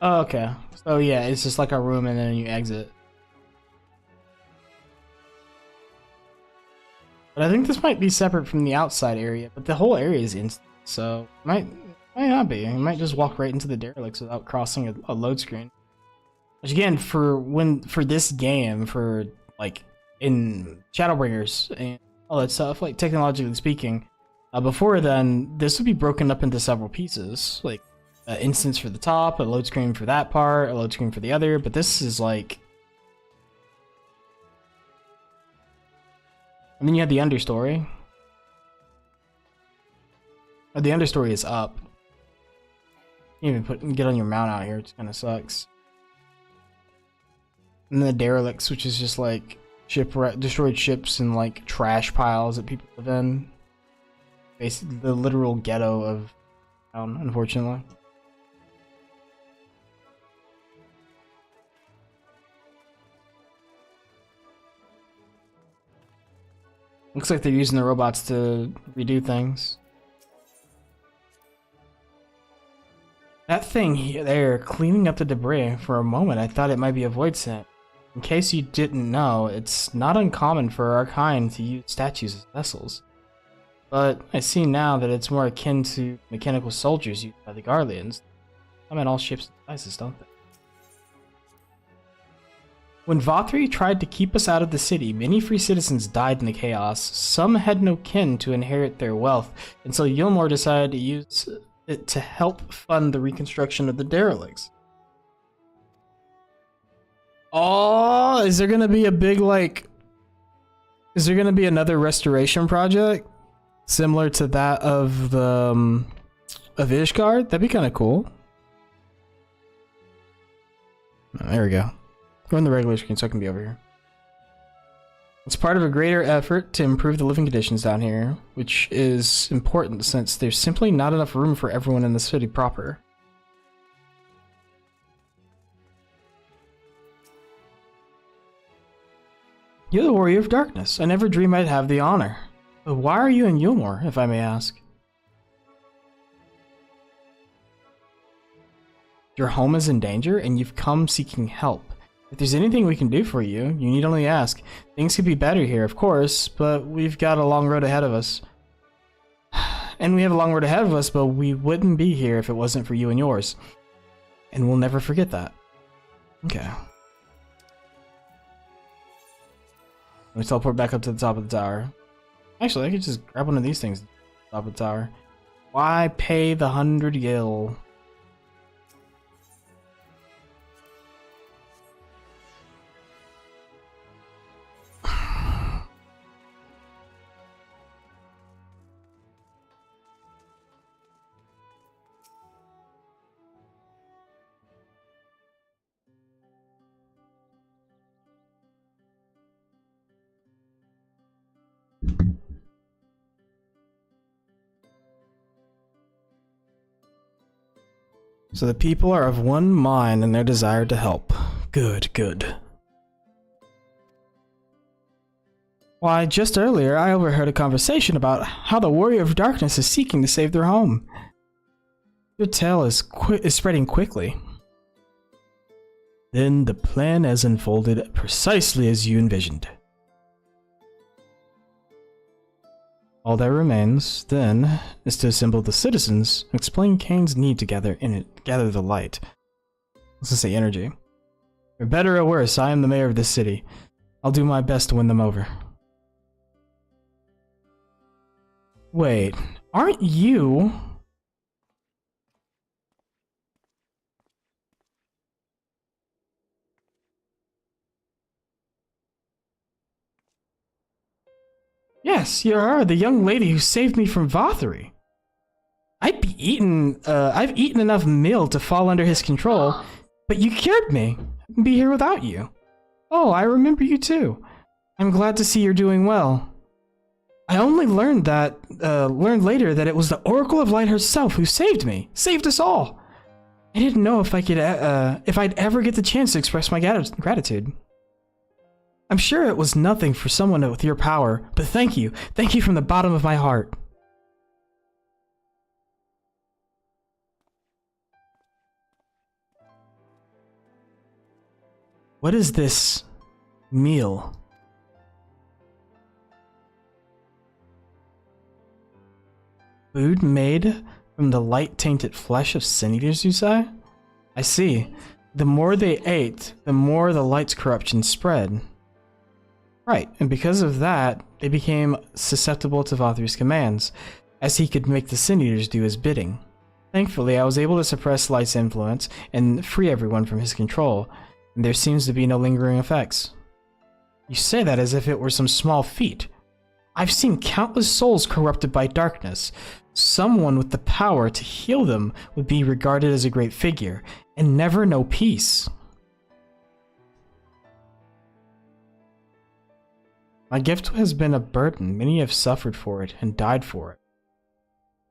Oh, okay. So yeah, it's just like a room and then you exit. But I think this might be separate from the outside area, but the whole area is instant, so might not be. You might just walk right into the derelicts without crossing a load screen. Which again, for this game, for like in Shadowbringers and all that stuff, like technologically speaking, before then, this would be broken up into several pieces, like an instance for the top, a load screen for that part, a load screen for the other. But this is like, and then you have the understory. The understory is up. You even get on your mount out here, it kind of sucks. And then the derelicts, which is just like destroyed ships and like trash piles that people live in. Basically, the literal ghetto of town, unfortunately. Looks like they're using the robots to redo things. That thing there, cleaning up the debris, for a moment I thought it might be a void scent. In case you didn't know, it's not uncommon for our kind to use statues as vessels. But I see now that it's more akin to mechanical soldiers used by the Garleans. I mean, all ships and sizes, don't they? When Vothri tried to keep us out of the city, many free citizens died in the chaos. Some had no kin to inherit their wealth, and so Yilmor decided to use it to help fund the reconstruction of the derelicts. Oh, is there gonna be a big, like... Is there gonna be another restoration project? Similar to that of the... of Ishgard? That'd be kind of cool. Oh, there we go. Go in the regular screen so I can be over here. It's part of a greater effort to improve the living conditions down here, which is important since there's simply not enough room for everyone in the city proper. You're the Warrior of Darkness. I never dreamed I'd have the honor. But why are you in Yilmor, if I may ask? Your home is in danger, and you've come seeking help. If there's anything we can do for you, you need only ask. Things could be better here, of course, but we've got a long road ahead of us. And we have a long road ahead of us, but we wouldn't be here if it wasn't for you and yours. And we'll never forget that. Okay. Let me teleport back up to the top of the tower. Actually, I could just grab one of these things at the top of the tower. Why pay the 100 gil? So the people are of one mind in their desire to help. Good, good. Why, just earlier I overheard a conversation about how the Warrior of Darkness is seeking to save their home. Your tale is spreading quickly. Then the plan has unfolded precisely as you envisioned. All that remains, then, is to assemble the citizens and explain Kane's need to gather the light. Let's just say energy. For better or worse, I am the mayor of this city. I'll do my best to win them over. Wait, aren't you... Yes, you are the young lady who saved me from Vothery. I've eaten enough meal to fall under his control, but you cured me. I'd be here without you. Oh, I remember you too. I'm glad to see you're doing well. I only learned later that it was the Oracle of Light herself who saved me, saved us all. I didn't know if I'd ever get the chance to express my gratitude. I'm sure it was nothing for someone with your power, but thank you from the bottom of my heart. What is this meal? Food made from the light-tainted flesh of sin eaters, you say? I see. The more they ate, the more the light's corruption spread. Right, and because of that, they became susceptible to Vothery's commands, as he could make the sin eaters do his bidding. Thankfully, I was able to suppress Light's influence and free everyone from his control, and there seems to be no lingering effects. You say that as if it were some small feat. I've seen countless souls corrupted by darkness. Someone with the power to heal them would be regarded as a great figure, and never know peace. My gift has been a burden. Many have suffered for it and died for it.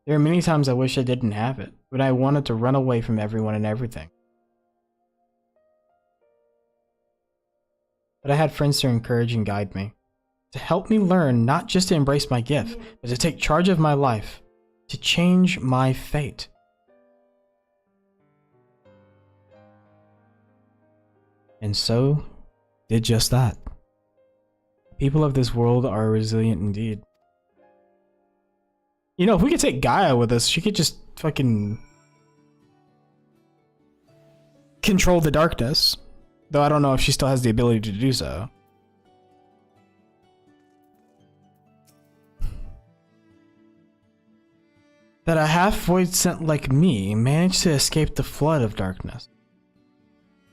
There are many times I wish I didn't have it, but I wanted to run away from everyone and everything. But I had friends to encourage and guide me, to help me learn not just to embrace my gift, but to take charge of my life, to change my fate. And so, did just that. People of this world are resilient indeed. You know, if we could take Gaia with us, she could just fucking control the darkness. Though I don't know if she still has the ability to do so. That a half-void scent like me managed to escape the flood of darkness.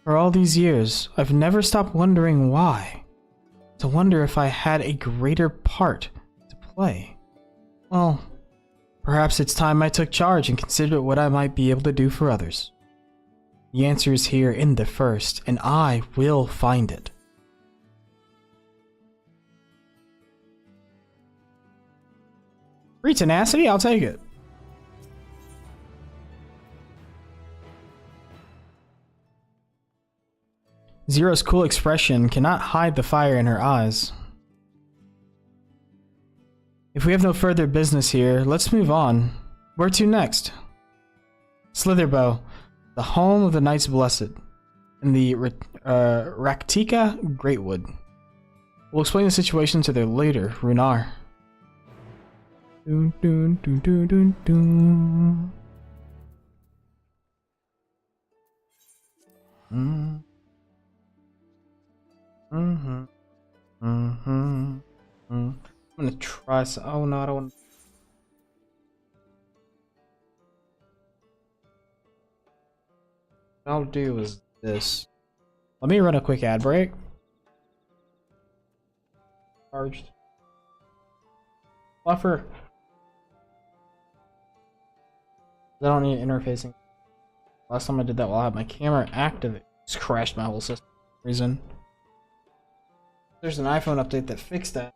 For all these years, I've never stopped wondering why. To wonder if I had a greater part to play. Well, perhaps it's time I took charge and considered what I might be able to do for others. The answer is here in the first, and I will find it. Free tenacity? I'll take it. Zero's cool expression cannot hide the fire in her eyes. If we have no further business here, let's move on. Where to next? Slitherbow, the home of the Knights Blessed, in the Raktika Greatwood. We'll explain the situation to their leader, Runar. Dun, dun, dun, dun, dun, dun. I'm gonna try some. Oh no, I don't want. What I'll do is this. Let me run a quick ad break. Charged. Buffer. I don't need interfacing. Last time I did that while I had my camera active, just crashed my whole system for some reason. There's an iPhone update that fixed that.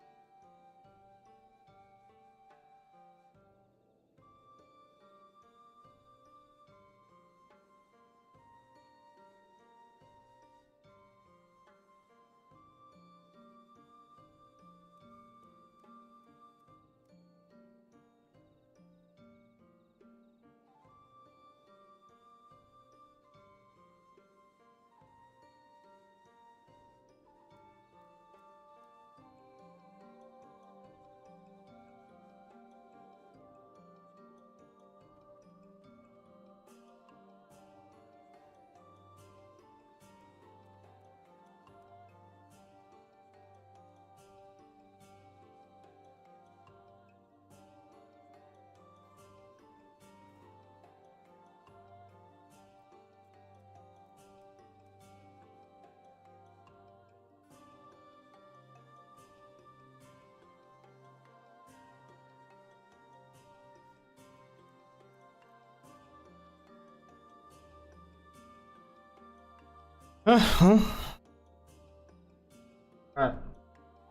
Alright.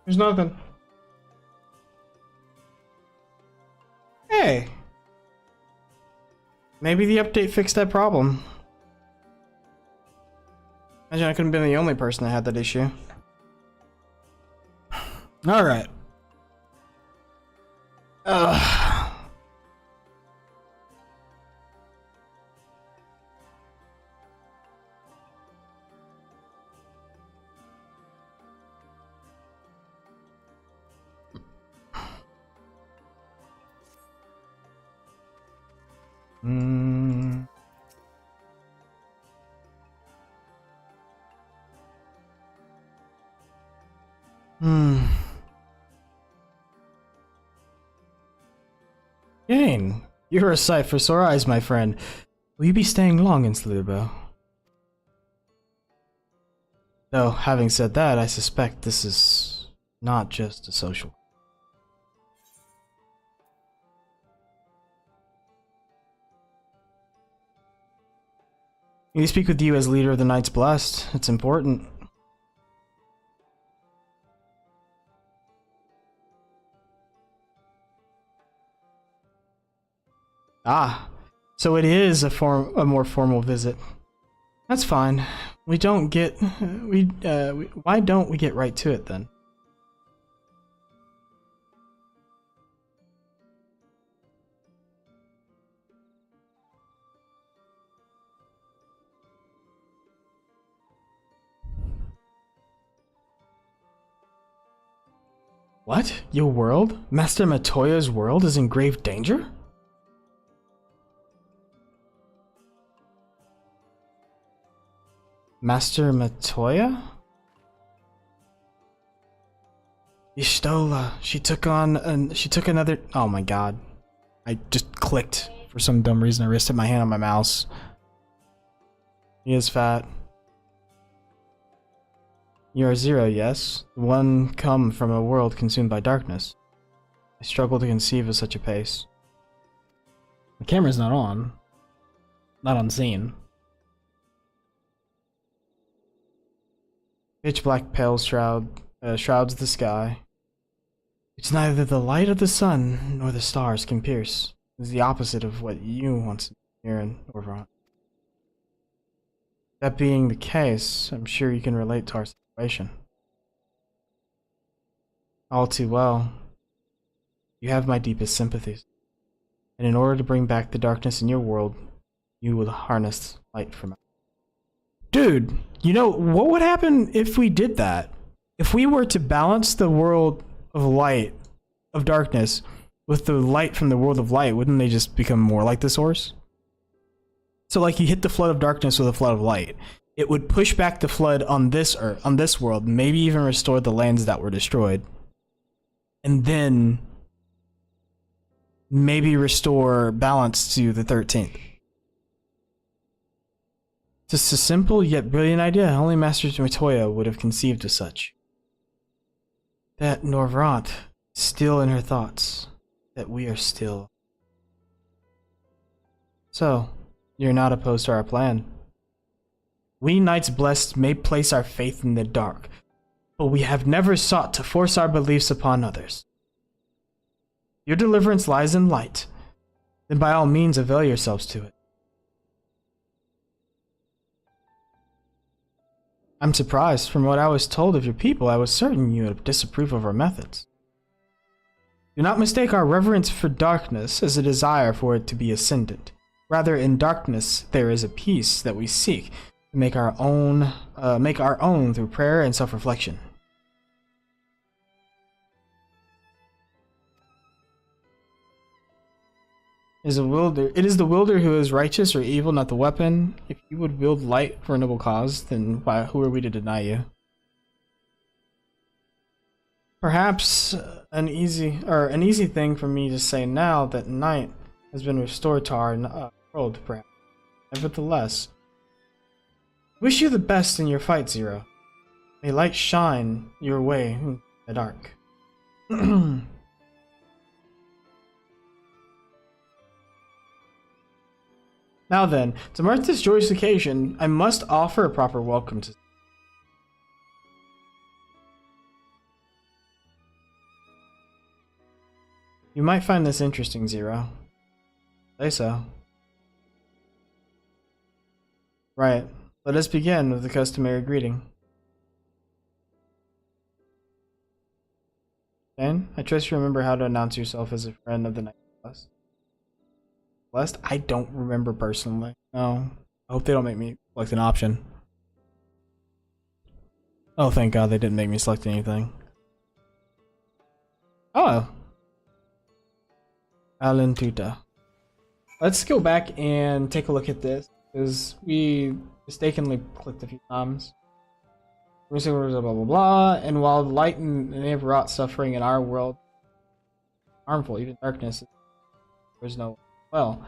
There's nothing. Hey! Maybe the update fixed that problem. Imagine I couldn't have been the only person that had that issue. Alright. Hmm. Jane, you're a sight for sore eyes, my friend. Will you be staying long in Slubo? Though, having said that, I suspect this is not just a social. We speak with you as leader of the Knights Blessed. It's important. Ah, so it is a more formal visit. That's fine. Why don't we get right to it then? What? Your world? Master Matoya's world is in grave danger? Master Matoya? Y'shtola, she took another. Oh my god. I just clicked for some dumb reason. I rested my hand on my mouse. He is fat. You are Zero, yes? The one come from a world consumed by darkness. I struggle to conceive of such a pace. The camera's not on. Not on scene. Pitch black pale shrouds the sky. It's neither the light of the sun nor the stars can pierce. It's the opposite of what you once hear in Orvron. That being the case, I'm sure you can relate to our situation. All too well. You have my deepest sympathies. And in order to bring back the darkness in your world, you will harness light from it. Dude, you know, what would happen if we did that? If we were to balance the world of light, of darkness, with the light from the world of light, wouldn't they just become more like the source? So like you hit the flood of darkness with a flood of light. It would push back the flood on this earth, on this world, maybe even restore the lands that were destroyed. And then maybe restore balance to the 13th. Just a simple yet brilliant idea. Only Master Matoya would have conceived of such. That Norvrant is still in her thoughts. That we are still. So, you're not opposed to our plan. We Knights Blessed may place our faith in the dark, but we have never sought to force our beliefs upon others. Your deliverance lies in light. Then by all means avail yourselves to it. I'm surprised. From what I was told of your people, I was certain you would disapprove of our methods. Do not mistake our reverence for darkness as a desire for it to be ascendant. Rather, in darkness there is a peace that we seek to make our own through prayer and self-reflection. It is the wielder who is righteous or evil, not the weapon. If you would wield light for a noble cause, then who are we to deny you? Perhaps an easy thing for me to say now that night has been restored to our world, perhaps. Nevertheless, wish you the best in your fight, Zero. May light shine your way in the dark. Now then, to mark this joyous occasion, I must offer a proper welcome to You might find this interesting, Zero. Say so. Right. Let us begin with the customary greeting. Ken, I trust you remember how to announce yourself as a friend of the Night Blessed. Blessed? I don't remember personally. No. I hope they don't make me select an option. Oh, thank God they didn't make me select anything. Oh. Alan Tuta. Let's go back and take a look at this, because we mistakenly clicked a few times. We say blah blah blah, and while light and have wrought suffering in our world, harmful, even darkness, there's no well.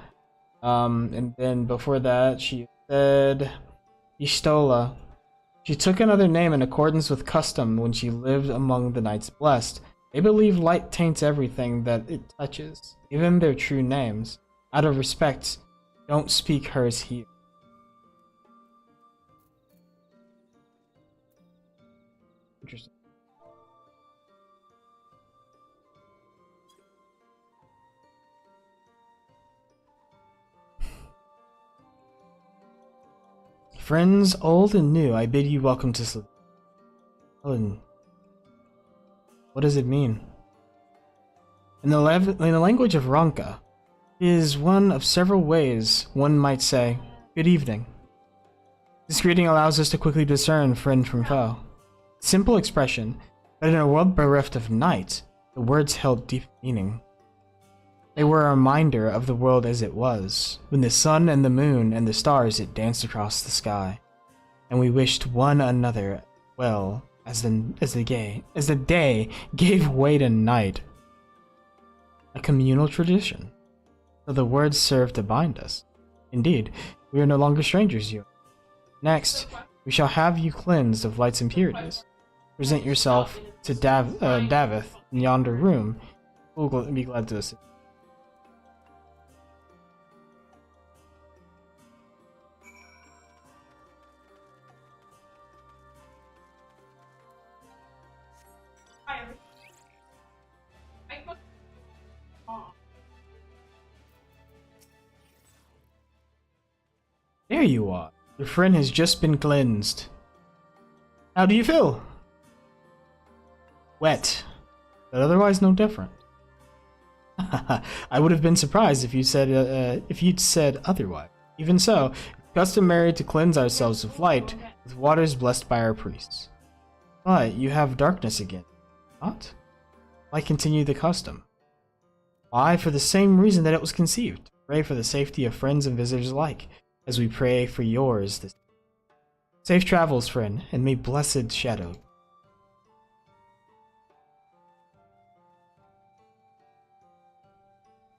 And then before that, she said, Ishtola. She took another name in accordance with custom when she lived among the Knights Blessed. They believe light taints everything that it touches, even their true names. Out of respect, don't speak hers here. Interesting. Friends old and new, I bid you welcome to Sleep. Helen, what does it mean? In the language of Ronka, it is one of several ways one might say, good evening. This greeting allows us to quickly discern friend from foe. Simple expression, but in a world bereft of night, the words held deep meaning. They were a reminder of the world as it was, when the sun and the moon and the stars it danced across the sky, and we wished one another well as the day gave way to night. A communal tradition, so the words serve to bind us. Indeed, we are no longer strangers here. Next, we shall have you cleansed of light's impurities. Present yourself to Davith in yonder room. We'll be glad to assist. There you are. Your friend has just been cleansed. How do you feel? Wet, but otherwise no different. I would have been surprised if you'd said otherwise. Even so, it's customary to cleanse ourselves with light, with waters blessed by our priests. But you have darkness again, not? Why continue the custom? Why, for the same reason that it was conceived, to pray for the safety of friends and visitors alike, as we pray for yours this. Safe travels, friend, and may blessed shadow.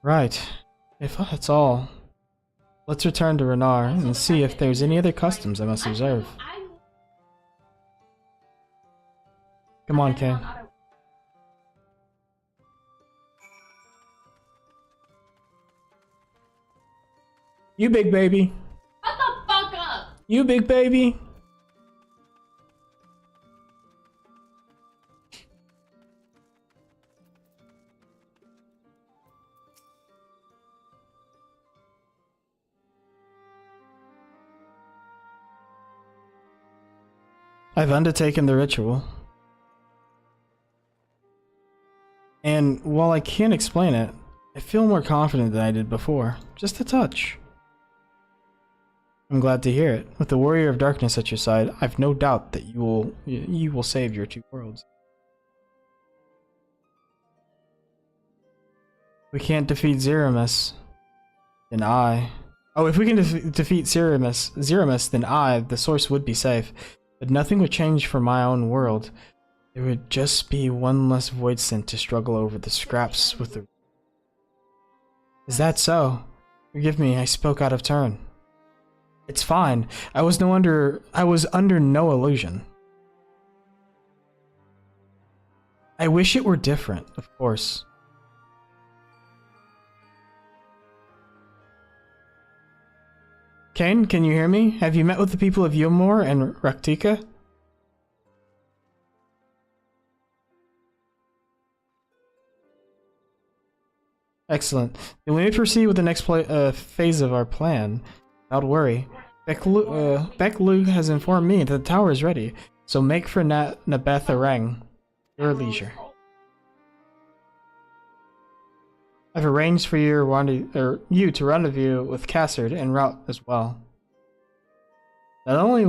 Right. If that's all, let's return to Renar and see if there's any other customs I must observe. Come on, Kane. You big baby. Shut the fuck up! You big baby. I've undertaken the ritual. And while I can't explain it, I feel more confident than I did before. Just a touch. I'm glad to hear it. With the Warrior of Darkness at your side, I've no doubt that you will save your two worlds. We can't defeat Zeramus, then I... Oh, if we can defeat Zeramus, then I, the source, would be safe. But nothing would change for my own world. There would just be one less void sent to struggle over the scraps with the... Is that so? Forgive me, I spoke out of turn. It's fine. I was under no illusion. I wish it were different, of course. Kane, can you hear me? Have you met with the people of Yomor and Raktika? Excellent. Then we may proceed with the next phase of our plan. Without worry. Beck-Lu has informed me that the tower is ready, so make for Nabatharang. Your leisure. I've arranged for you to rendezvous with Cassard en route as well. Not only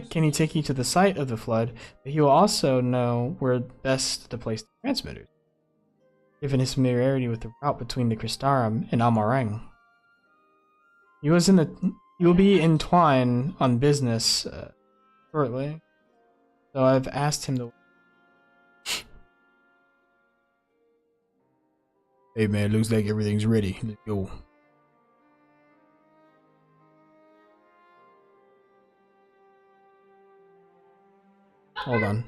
can he take you to the site of the flood, but he will also know where best to place the transmitters, given his familiarity with the route between the Crystarium and Amarang. He will be entwined on business shortly, so I've asked him to. Hey man, looks like everything's ready. Let's go. Hold on.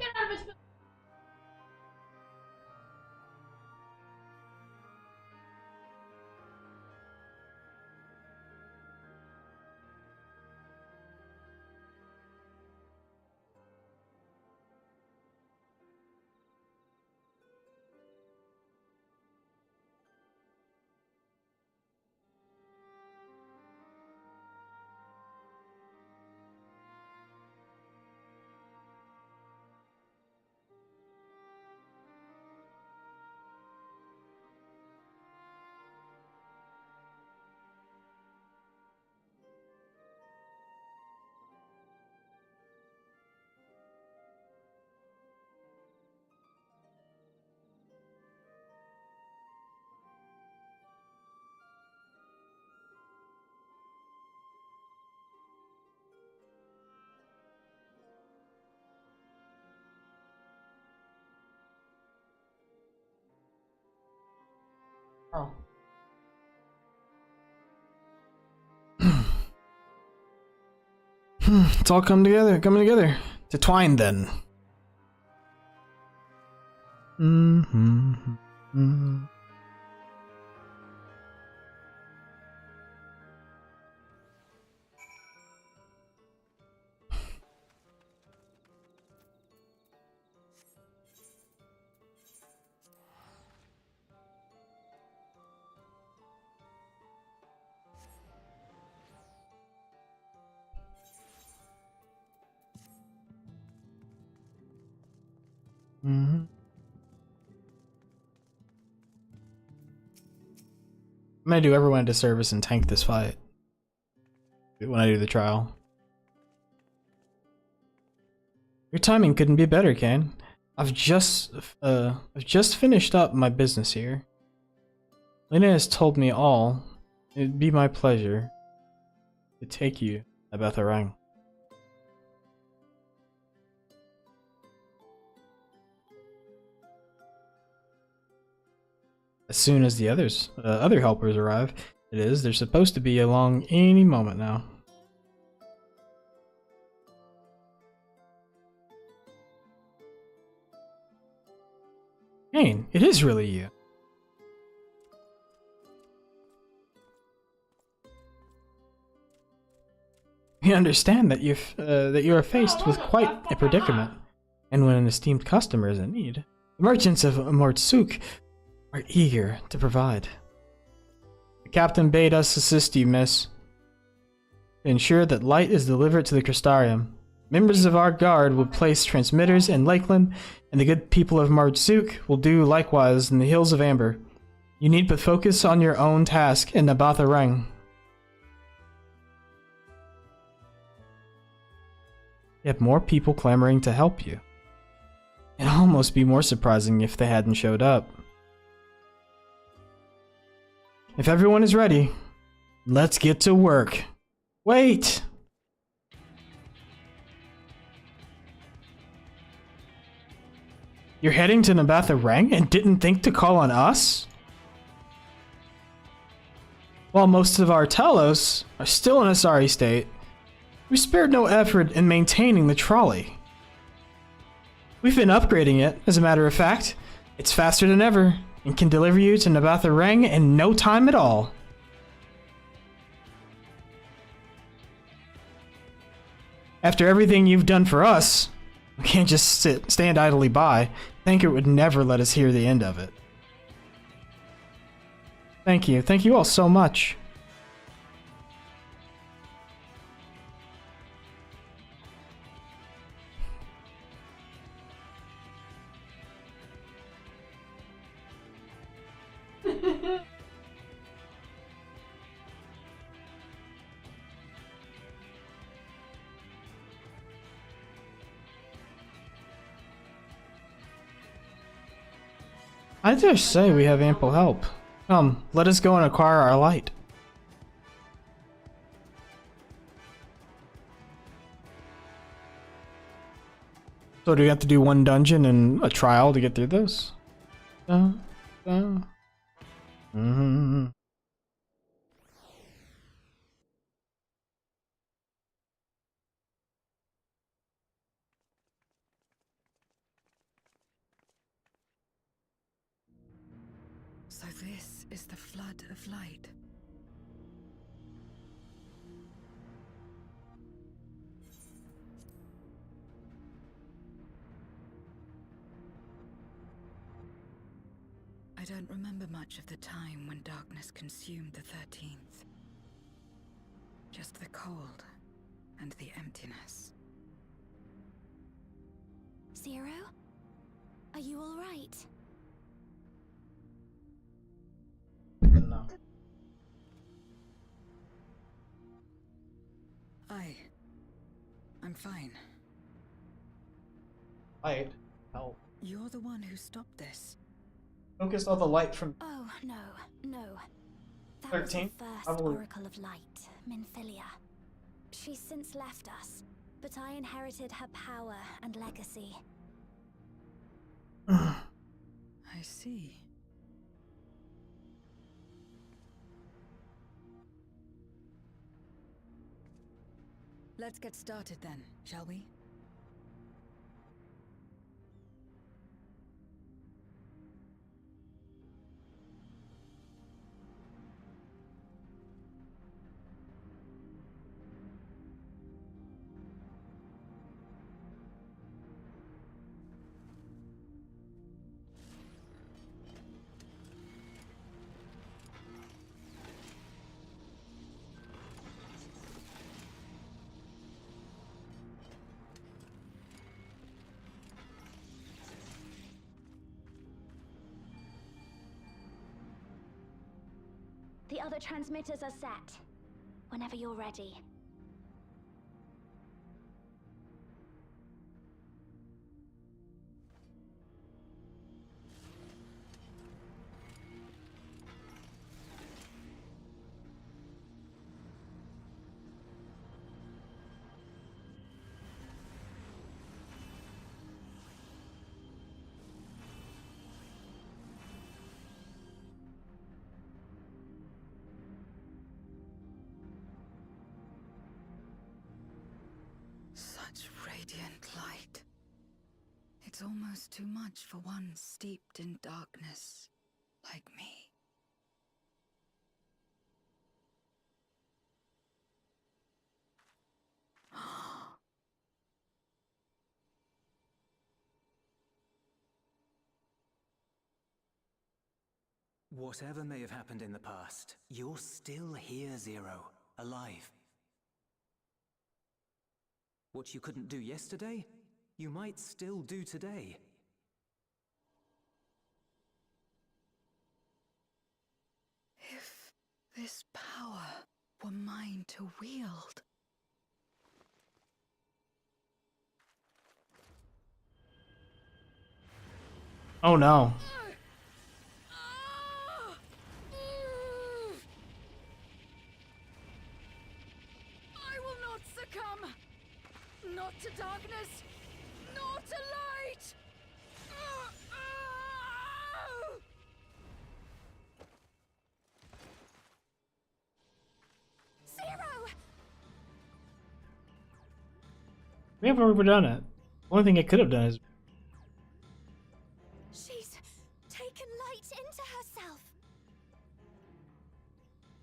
Oh. It's all coming together. To twine then. I'm gonna do everyone a disservice and tank this fight when I do the trial. Your timing couldn't be better, Kane. I've just finished up my business here. Lena has told me all. It'd be my pleasure to take you to Betharang. As soon as the other helpers arrive, they're supposed to be along any moment now. Kane, it is really you. We understand that you are faced with quite a predicament, and when an esteemed customer is in need, the merchants of Mortsuk are eager to provide. The captain bade us assist you, miss, to ensure that light is delivered to the Crystarium. Members of our guard will place transmitters in Lakeland, and the good people of Mortsuk will do likewise in the Hills of Amber. You need but focus on your own task in Nabatharang. You have more people clamoring to help you. It'd almost be more surprising if they hadn't showed up. If everyone is ready, let's get to work. Wait! You're heading to Nabatharang and didn't think to call on us? While most of our Talos are still in a sorry state, we spared no effort in maintaining the trolley. We've been upgrading it, as a matter of fact. It's faster than ever, and can deliver you to Nabatharang in no time at all. After everything you've done for us, we can't just stand idly by. Tanker would never let us hear the end of it. Thank you. Thank you all so much. I dare say we have ample help. Come, let us go and acquire our light. So do we have to do one dungeon and a trial to get through this? Mm-hmm. So this is the flood of light. I don't remember much of the time when darkness consumed the 13th. Just the cold and the emptiness. Zero? Are you all right? No. I'm fine. Light? Help. You're the one who stopped this. Focus all the light from Oh, no. That 13? was the first Probably. Oracle of Light, Minfilia. She's since left us, but I inherited her power and legacy. I see. Let's get started then, shall we? The other transmitters are set. Whenever you're ready. Such radiant light. It's almost too much for one steeped in darkness like me. Whatever may have happened in the past, you're still here, Zero, alive. What you couldn't do yesterday, you might still do today. If this power were mine to wield. Oh no. I will not succumb! Not to darkness, nor to light! Zero! We haven't overdone it. The only thing it could have done is She's taken light into herself.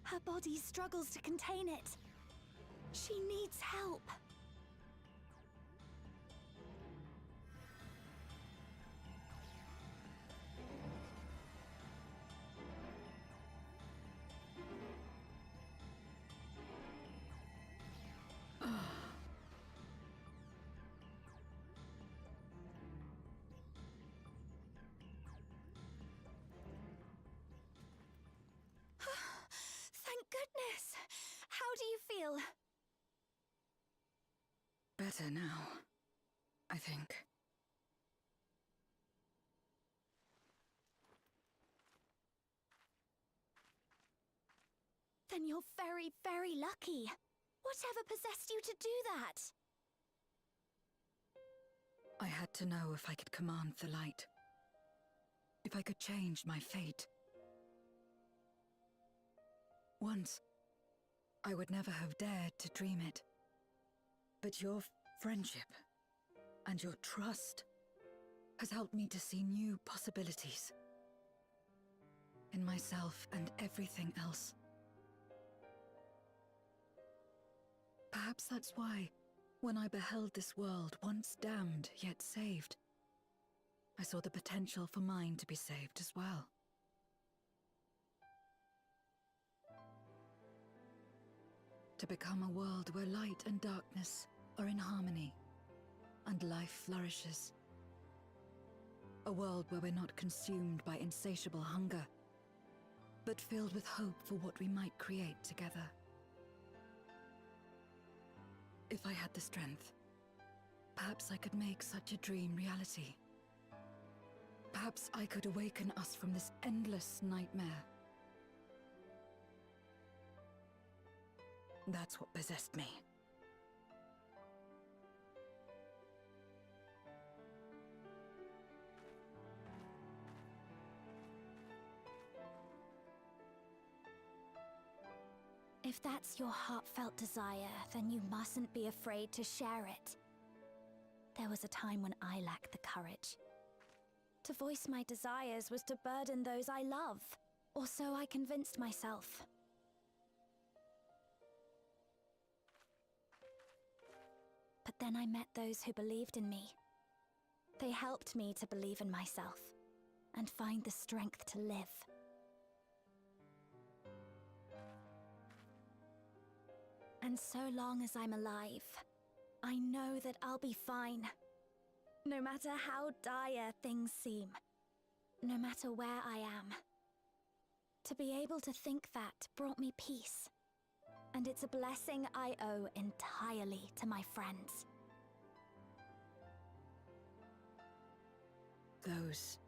Her body struggles to contain it. She needs help. better now, I think. Then you're very, very lucky. Whatever possessed you to do that? I had to know if I could command the light. If I could change my fate. Once, I would never have dared to dream it. But your friendship and your trust has helped me to see new possibilities in myself and everything else. Perhaps that's why, when I beheld this world once damned yet saved, I saw the potential for mine to be saved as well. To become a world where light and darkness are in harmony, and life flourishes. A world where we're not consumed by insatiable hunger, but filled with hope for what we might create together. If I had the strength, perhaps I could make such a dream reality. Perhaps I could awaken us from this endless nightmare. That's what possessed me. If that's your heartfelt desire, then you mustn't be afraid to share it. There was a time when I lacked the courage. To voice my desires was to burden those I love, or so I convinced myself. But then I met those who believed in me. They helped me to believe in myself, and find the strength to live. And so long as I'm alive, I know that I'll be fine. No matter how dire things seem, no matter where I am. To be able to think that brought me peace. And it's a blessing I owe entirely to my friends. Those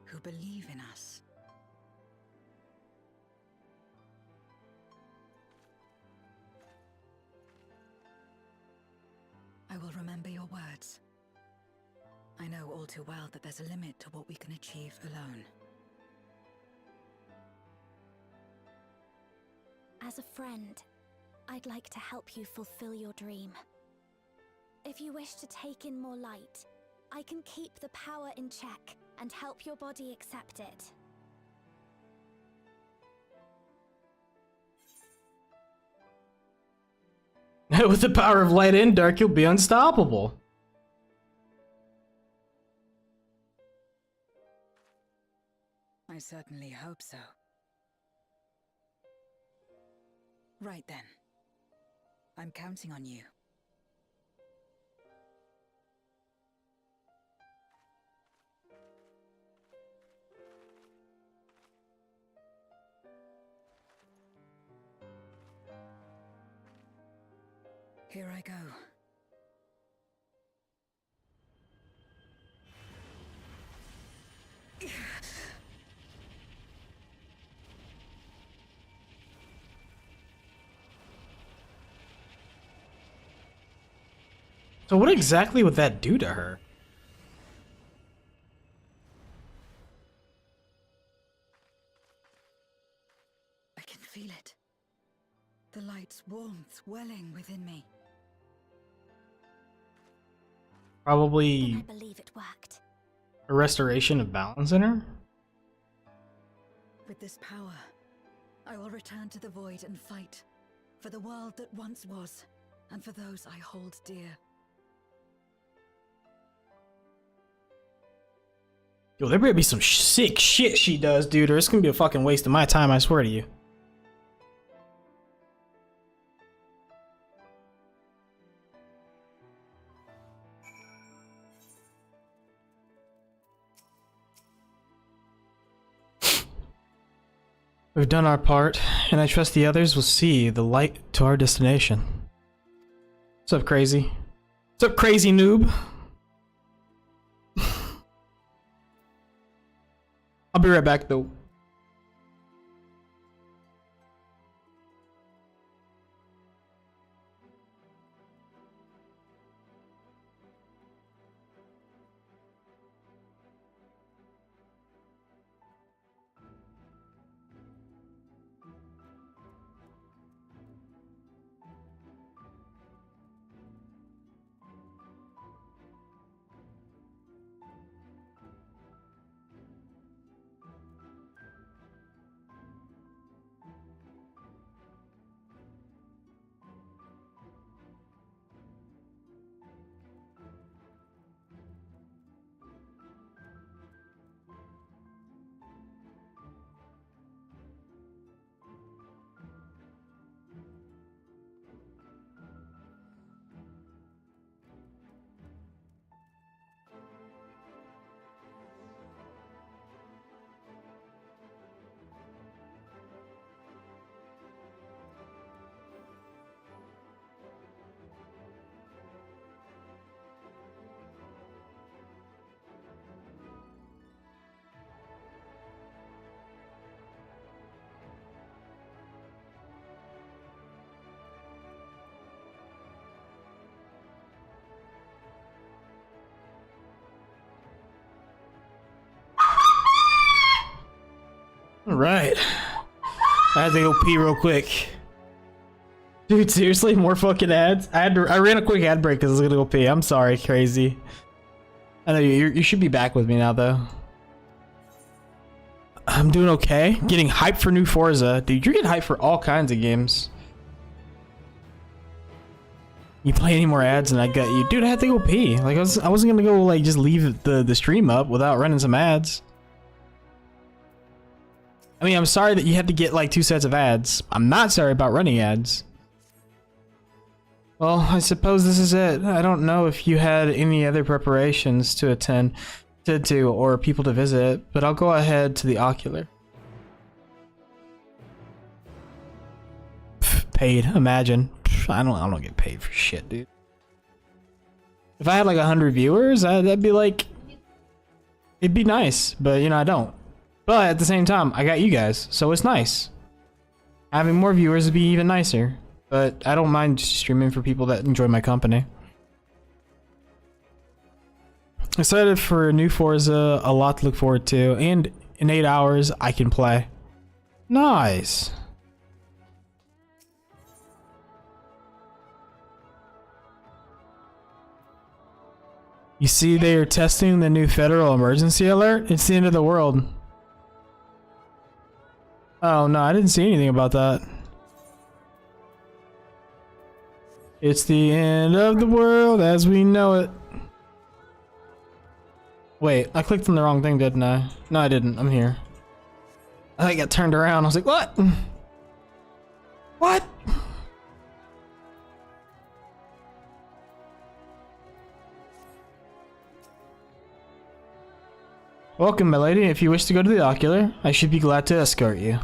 who believe in us. I will remember your words. I know all too well that there's a limit to what we can achieve alone. As a friend, I'd like to help you fulfill your dream. If you wish to take in more light, I can keep the power in check and help your body accept it. With the power of light and dark, you'll be unstoppable. I certainly hope so. Right then. I'm counting on you. Here I go. So what exactly would that do to her? I can feel it. The light's warmth welling within me. Probably Then I believe it worked. a restoration of balance in her? With this power, I will return to the void and fight for the world that once was, and for those I hold dear. Yo, there better be some sick shit she does, dude, or it's gonna be a fucking waste of my time, I swear to you. We've done our part, and I trust the others will see the light to our destination. What's up, Crazy? What's up, crazy noob? I'll be right back though. All right. I had to go pee real quick. Dude, seriously, more fucking ads? I ran a quick ad break because I was gonna go pee. I'm sorry, crazy. I know you should be back with me now, though. I'm doing okay. Getting hyped for new Forza. Dude, you're getting hyped for all kinds of games. You play any more ads and I got you. Dude, I had to go pee. Like, I wasn't gonna go, like, just leave the stream up without running some ads. I mean, I'm sorry that you had to get, like, 2 sets of ads. I'm not sorry about running ads. Well, I suppose this is it. I don't know if you had any other preparations to attend to or people to visit, but I'll go ahead to the ocular. Pff, paid, imagine. Pff, I don't get paid for shit, dude. If I had like 100 viewers, that'd be like, it'd be nice, but you know, I don't. But at the same time, I got you guys, so it's nice. Having more viewers would be even nicer. But I don't mind streaming for people that enjoy my company. Excited for a new Forza, a lot to look forward to, and in 8 hours I can play. Nice. You see they are testing the new federal emergency alert? It's the end of the world. Oh no, I didn't see anything about that. It's the end of the world as we know it. Wait, I clicked on the wrong thing, didn't I? No, I didn't. I'm here. I got turned around. I was like, what? What? Welcome, my lady. If you wish to go to the ocular, I should be glad to escort you.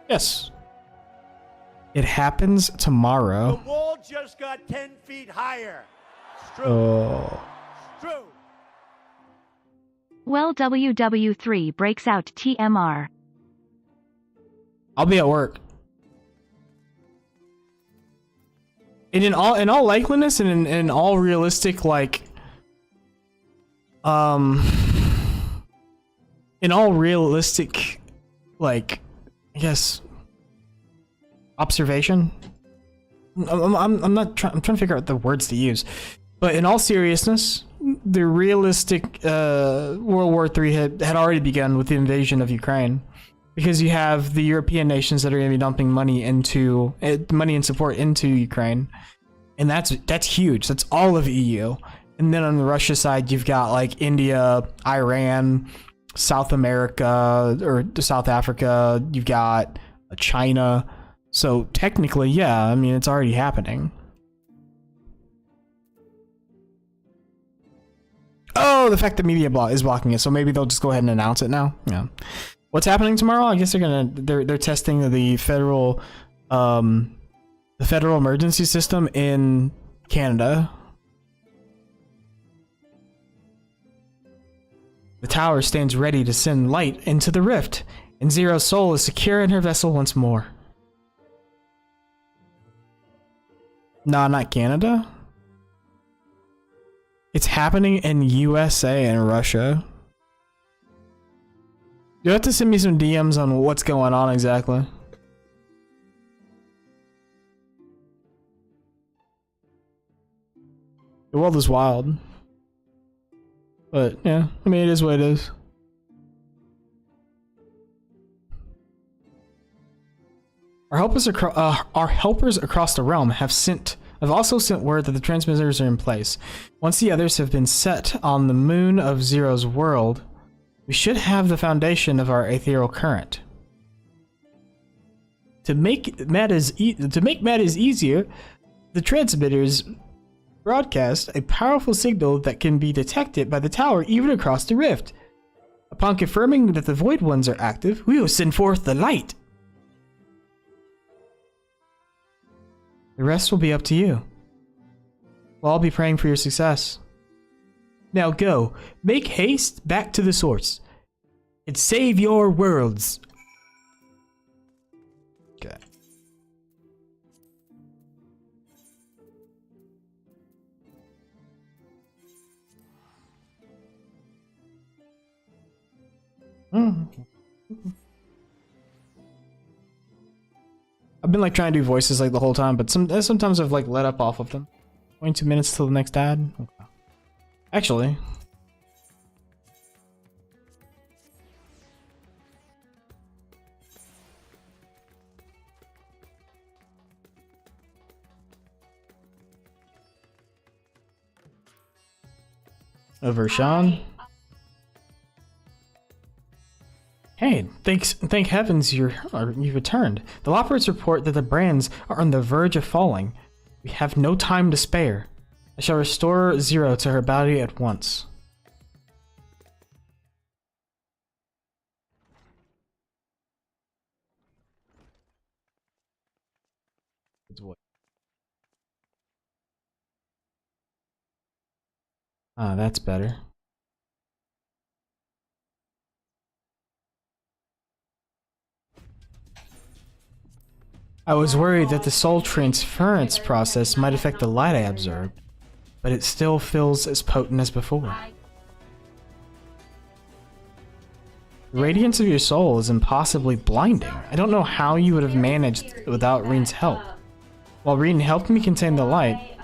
Yes. It happens tomorrow. The wall just got 10 feet higher. It's true. Oh. It's true. Well, WW3 breaks out TMR. I'll be at work. And in all likeliness and in all realistic, like, in all realistic, like, I guess, observation. I'm trying to figure out the words to use, but in all seriousness, the realistic World War III had already begun with the invasion of Ukraine, because you have the European nations that are going to be dumping money into money and support into Ukraine, and that's huge. That's all of EU. And then on the Russia side, you've got like India, Iran, South America or South Africa. You've got China. So technically, yeah, I mean, it's already happening. Oh, the fact that media is blocking it, so maybe they'll just go ahead and announce it now. Yeah. What's happening tomorrow? I guess they're testing the federal emergency system in Canada. The tower stands ready to send light into the rift, and Zero's soul is secure in her vessel once more. Nah, not Canada. It's happening in USA and Russia. You have to send me some DMs on what's going on exactly. The world is wild. But, yeah, I mean, it is what it is. Our helpers across the realm have also sent word that the transmitters are in place. Once the others have been set on the moon of Zero's world, we should have the foundation of our ethereal current. To make matters easier, the transmitters broadcast a powerful signal that can be detected by the tower even across the rift. Upon confirming that the Void Ones are active, we will send forth the light. The rest will be up to you. We'll all be praying for your success. Now go, make haste back to the source, and save your worlds. Okay. I've been like trying to do voices like the whole time, but sometimes I've like let up off of them. 22 minutes till the next ad. Okay. Actually, over Sean. Hey, thank heavens you've returned. The Loppers report that the brands are on the verge of falling. We have no time to spare. I shall restore Zero to her body at once. Ah, that's better. I was worried that the soul transference process might affect the light I absorbed, but it still feels as potent as before. The radiance of your soul is impossibly blinding. I don't know how you would have managed without Reen's help. While Reen helped me contain the light,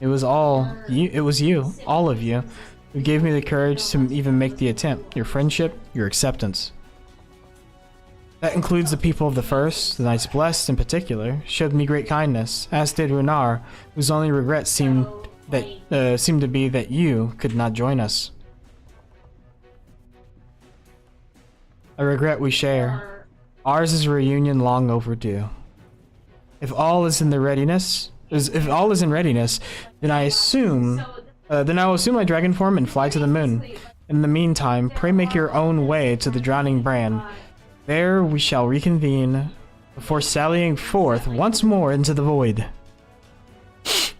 it was all of you, who gave me the courage to even make the attempt. Your friendship, your acceptance. That includes the people of the First, the Knights Blessed in particular, showed me great kindness, as did Runar, whose only regret seemed to be that you could not join us. A regret we share. Ours is a reunion long overdue. If all is in readiness, then I will assume my dragon form and fly to the moon. In the meantime, pray make your own way to the drowning brand. There we shall reconvene before sallying forth once more into the void. It's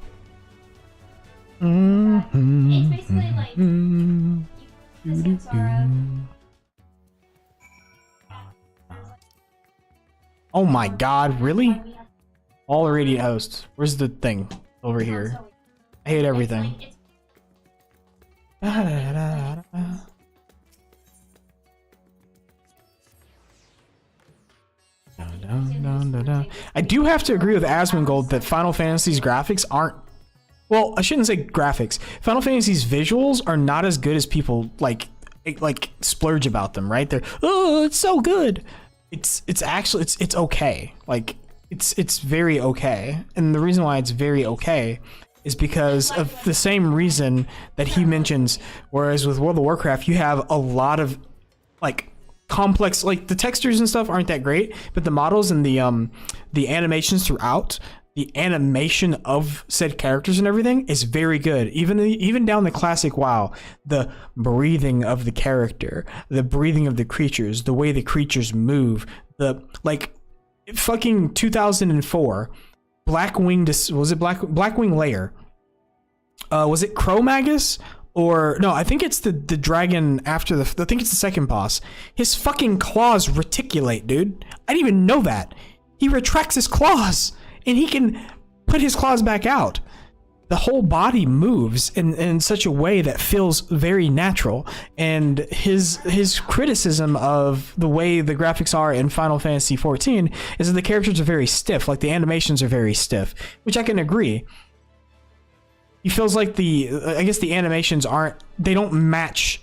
basically like you send Sora. Oh my god, really? All radiant hosts. Where's the thing? Over here. I hate everything. I do have to agree with Asmongold that Final Fantasy's graphics aren't... Well, I shouldn't say graphics. Final Fantasy's visuals are not as good as people like splurge about them, right? They're, oh, it's so good. It's actually it's okay. Like it's very okay. And the reason why it's very okay is because of the same reason that he mentions, whereas with World of Warcraft you have a lot of like complex, like the textures and stuff aren't that great, but the models and the animations throughout, the animation of said characters and everything is very good. Even down the classic WoW, the breathing of the character, the breathing of the creatures, the way the creatures move, the like fucking 2004 Blackwing Lair. Was it Cro-Magus or no, I think it's the dragon after I think it's the second boss. His fucking claws reticulate, dude. I didn't even know that. He retracts his claws, and he can put his claws back out. The whole body moves in such a way that feels very natural. And his criticism of the way the graphics are in Final Fantasy XIV is that the characters are very stiff, like the animations are very stiff, which I can agree. He feels like I guess the animations they don't match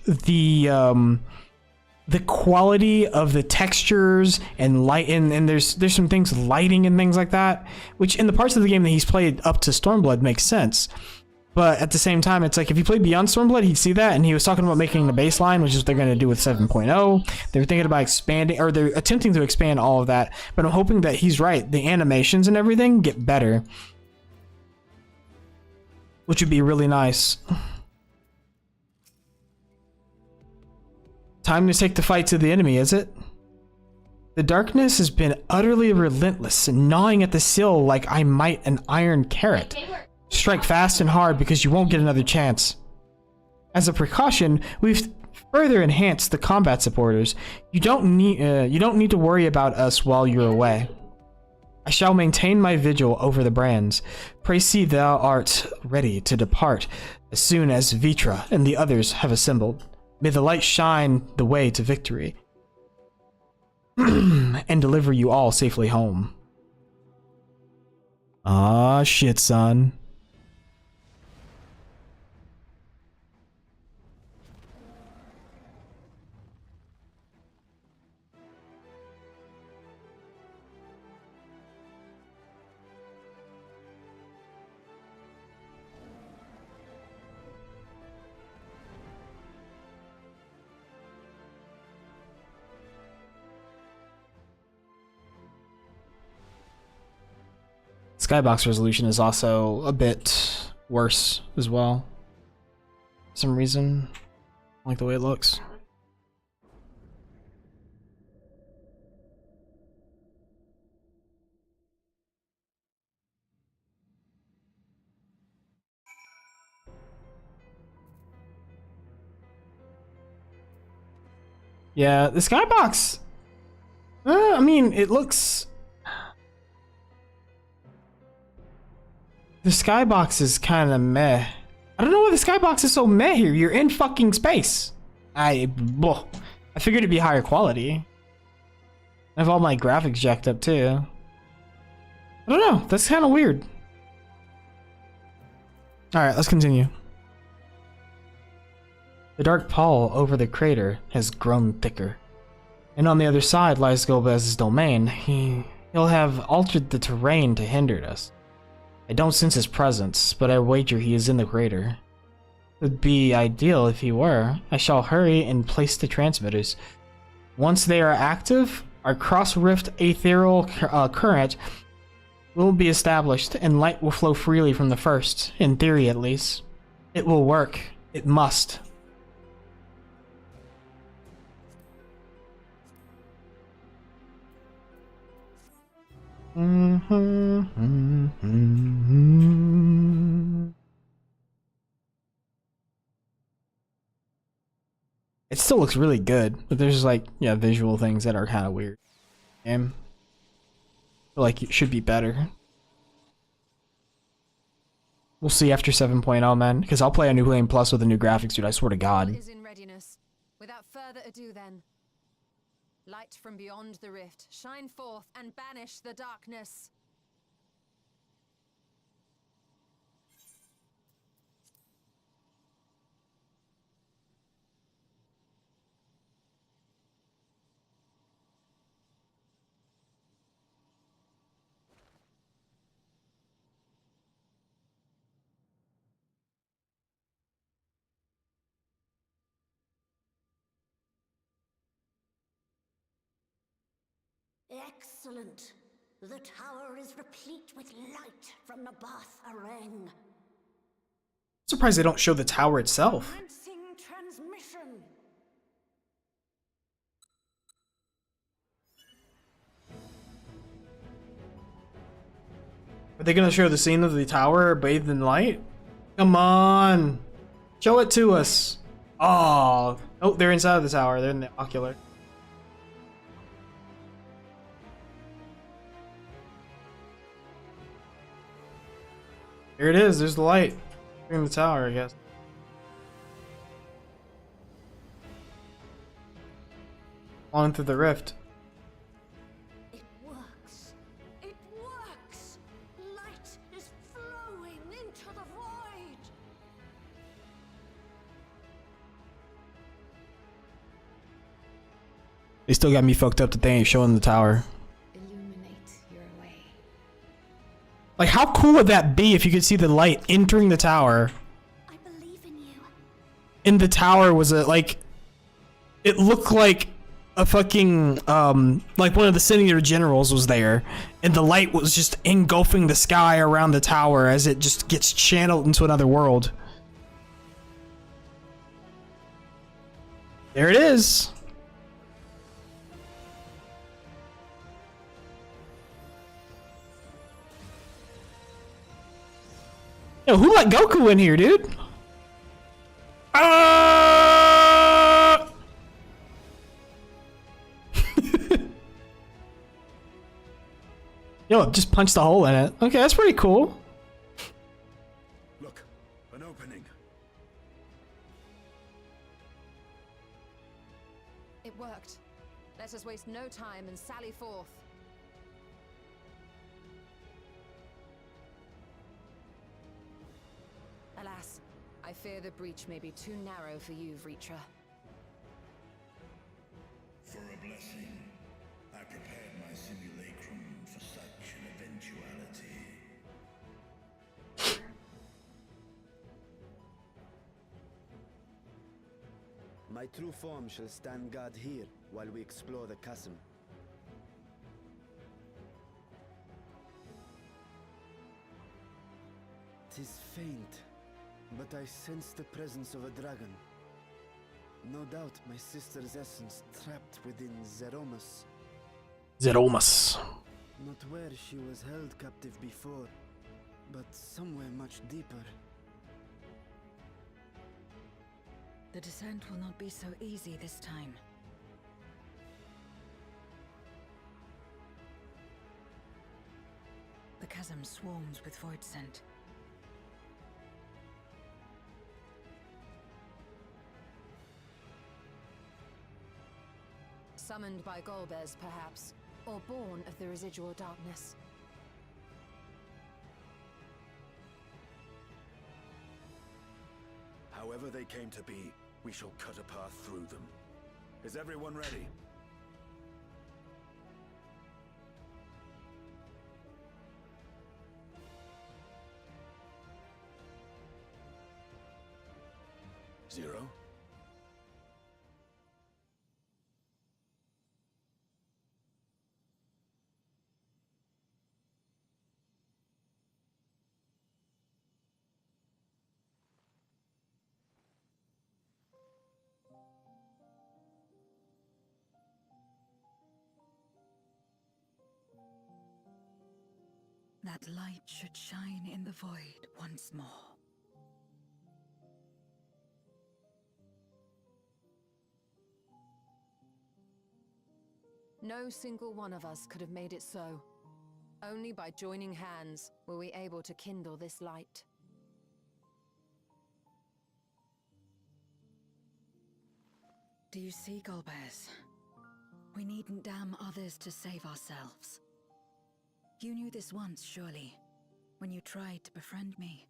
the quality of the textures and light, and there's some things, lighting and things like that, which in the parts of the game that he's played up to Stormblood makes sense. But at the same time, it's like if he played beyond Stormblood, he'd see that, and he was talking about making the baseline, which is what they're going to do with 7.0. They're thinking about expanding, or they're attempting to expand all of that, but I'm hoping that he's right. The animations and everything get better, which would be really nice. Time to take the fight to the enemy, is it? The darkness has been utterly relentless and gnawing at the sill like I might an iron carrot. Strike fast and hard because you won't get another chance. As a precaution, we've further enhanced the combat supporters. You don't need to worry about us while you're away. I shall maintain my vigil over the brands. Pray see thou art ready to depart as soon as Vitra and the others have assembled. May the light shine the way to victory and deliver you all safely home. Ah, shit, son. Skybox resolution is also a bit worse as well. For some reason, I don't like the way it looks. Yeah, the skybox. I mean, it looks. The skybox is kind of meh. I don't know why the skybox is so meh here. You're in fucking space. I figured it'd be higher quality. I have all my graphics jacked up too. I don't know. That's kind of weird. Alright, let's continue. The dark pall over the crater has grown thicker. And on the other side lies Golbez's domain. He'll have altered the terrain to hinder us. I don't sense his presence, but I wager he is in the crater. It would be ideal if he were. I shall hurry and place the transmitters. Once they are active, our cross-rift ethereal current will be established, and light will flow freely from the first, in theory at least. It will work. It must. It still looks really good, but there's like, yeah, visual things that are kind of weird. Game. I feel like it should be better. We'll see after 7.0, man, because I'll play a New Game Plus with the new graphics, dude, I swear to God. Is in readiness. Without further ado then. Light from beyond the rift, shine forth and banish the darkness. Excellent. The tower is replete with light from the Bath Arang. Surprised they don't show the tower itself. Commencing transmission. Are they gonna show the scene of the tower bathed in light? Come on! Show it to us. Oh, oh, they're inside of the tower. They're in the ocular. Here it is. There's the light in the tower, I guess. On through the rift. It works. It works. Light is flowing into the void. They still got me fucked up that they ain't showing the tower. Illuminate your way. Like, how cool would that be if you could see the light entering the tower? I believe in you. In the tower was a, like, it looked like a fucking, like one of the senator generals was there, and the light was just engulfing the sky around the tower as it just gets channeled into another world. There it is. Yo, who let Goku in here, dude? Yo, just punched a hole in it. Okay, that's pretty cool. Look, an opening. It worked. Let us waste no time and sally forth. Alas, I fear the breach may be too narrow for you, Vritra. For a blessing, I prepared my simulacrum for such an eventuality. My true form shall stand guard here while we explore the chasm. Tis faint, but I sense the presence of a dragon. No doubt my sister's essence trapped within Zeromus. Zeromus. Not where she was held captive before, but somewhere much deeper. The descent will not be so easy this time. The chasm swarms with void scent. Summoned by Golbez, perhaps, or born of the residual darkness. However they came to be, we shall cut a path through them. Is everyone ready? Zero? That light should shine in the void once more. No single one of us could have made it so. Only by joining hands were we able to kindle this light. Do you see, Golbez? We needn't damn others to save ourselves. You knew this once, surely, when you tried to befriend me.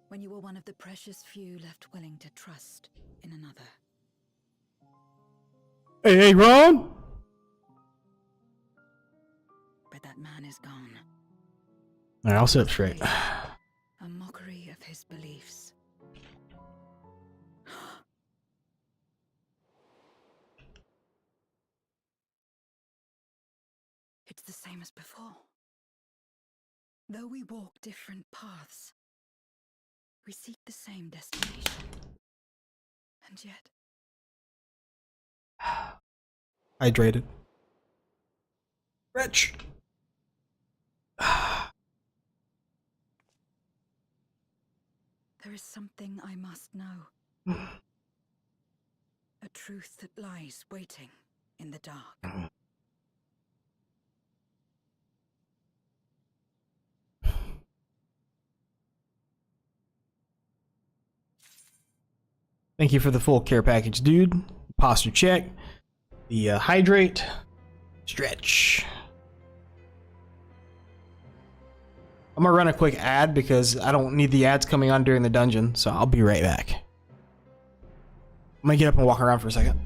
When you were one of the precious few left willing to trust in another. Hey, Ron! But that man is gone. Alright, I'll sit up straight. A mockery of his beliefs. It's the same as before. Though we walk different paths, we seek the same destination. And yet... Hydrated. Rich. The There is something I must know. A truth that lies waiting in the dark. Thank you for the full care package, dude. Posture check. The hydrate. Stretch. I'm gonna run a quick ad because I don't need the ads coming on during the dungeon, so I'll be right back. I'm gonna get up and walk around for a second.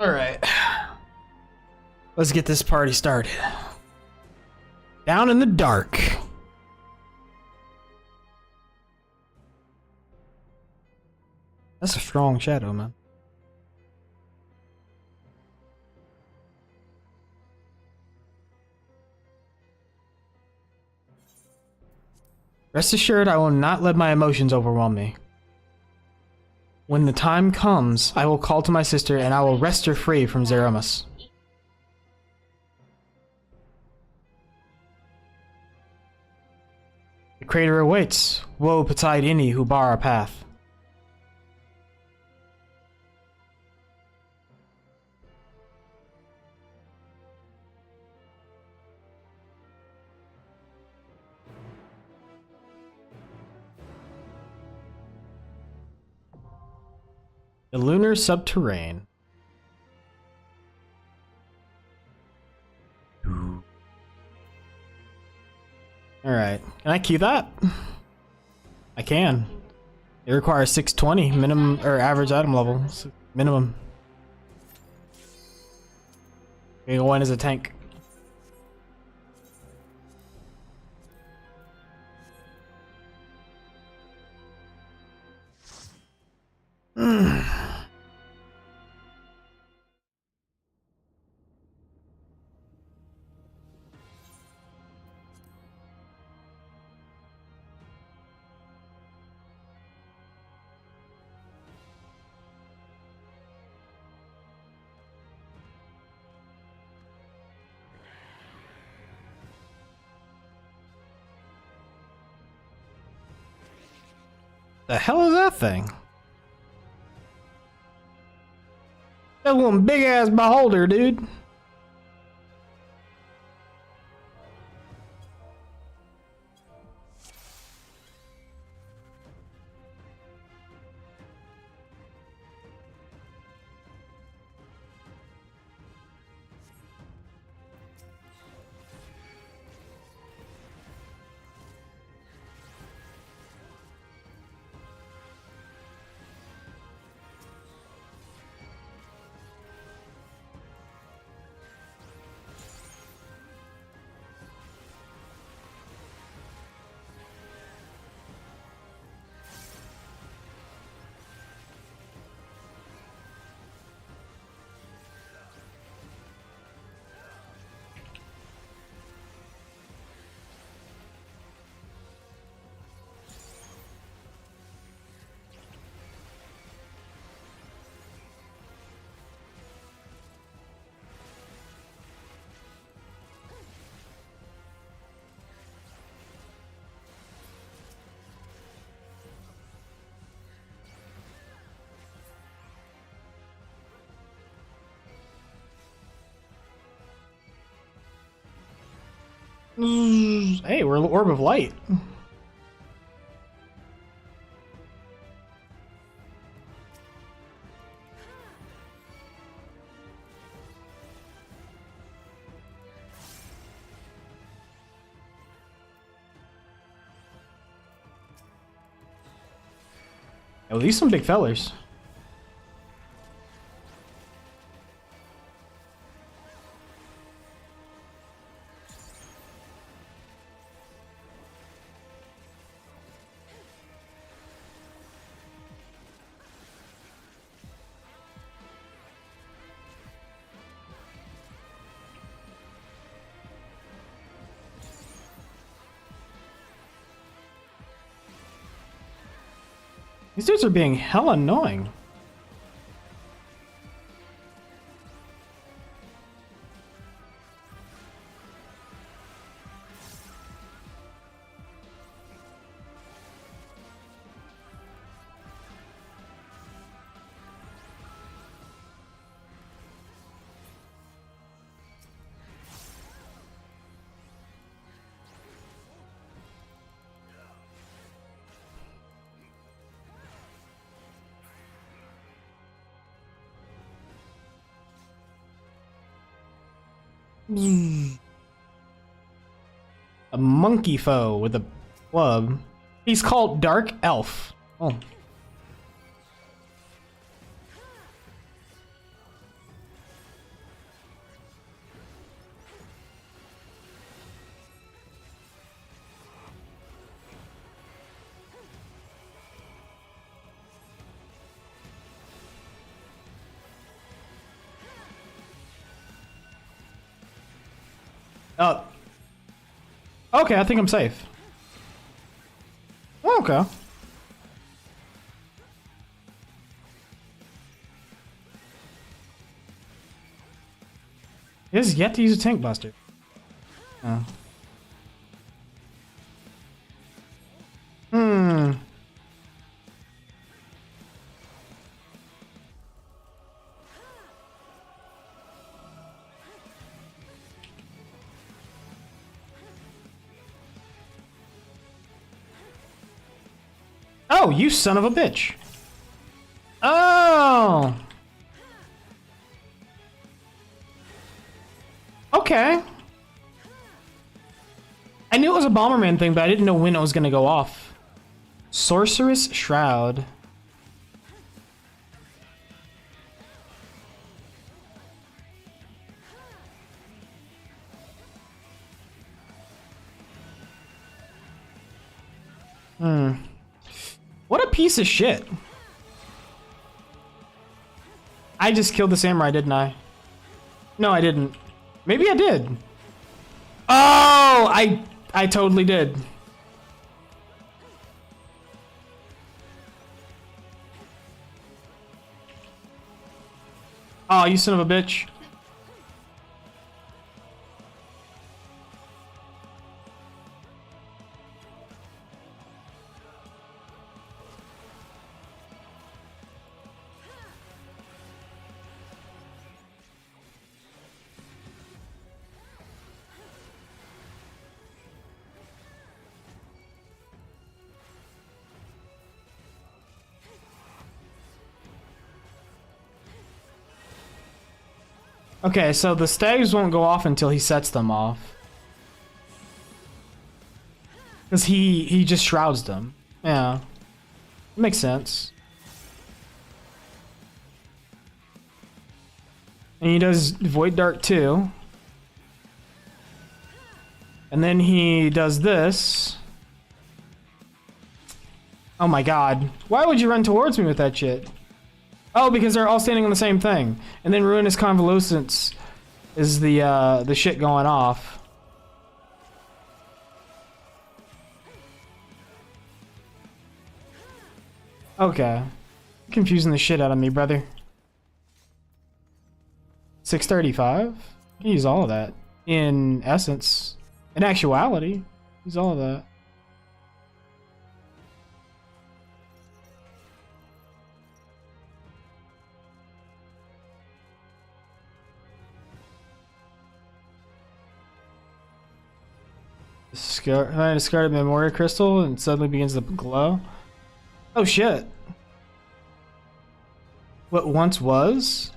All right, let's get this party started. Down in the dark. That's a strong shadow, man. Rest assured, I will not let my emotions overwhelm me. When the time comes, I will call to my sister and I will wrest her free from Zeromus. The crater awaits. Woe betide any who bar our path. The lunar subterrane. Alright, can I queue that? I can. It requires 620 minimum or average item level. Minimum. Okay, go in as a tank. The hell is that thing? That one big ass beholder, dude. Hey, we're in the orb of light. Oh, these some big fellers. These dudes are being hella annoying. A monkey foe with a club. He's called Dark Elf. Oh. Oh. Okay, I think I'm safe. Okay. He has yet to use a tank buster. Oh. Oh, you son of a bitch. Oh. Okay. I knew it was a Bomberman thing, but I didn't know when it was going to go off. Sorceress Shroud. What a piece of shit. I just killed the samurai, didn't I? No, I didn't. Maybe I did. Oh, I totally did. Oh, you son of a bitch. Okay, so the stags won't go off until he sets them off. Because he just shrouds them. Yeah. Makes sense. And he does Void Dart too. And then he does this. Oh my god. Why would you run towards me with that shit? Oh, because they're all standing on the same thing. And then Ruinous Convolucence is the shit going off. Okay. Confusing the shit out of me, brother. 635? You can use all of that. In essence. In actuality, use all of that. I discard a memory crystal and suddenly begins to glow. Oh shit. What once was?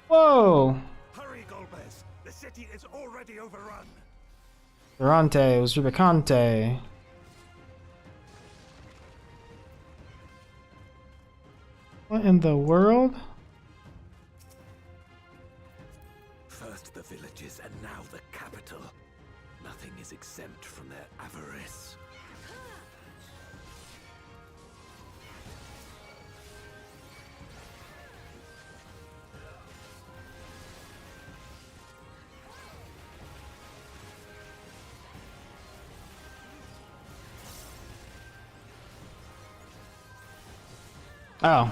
Whoa! Hurry, Golbez! The city is already overrun. Durante, was Rubicante. What in the world? First the villages and now the capital. Nothing is exempt from their avarice. Oh.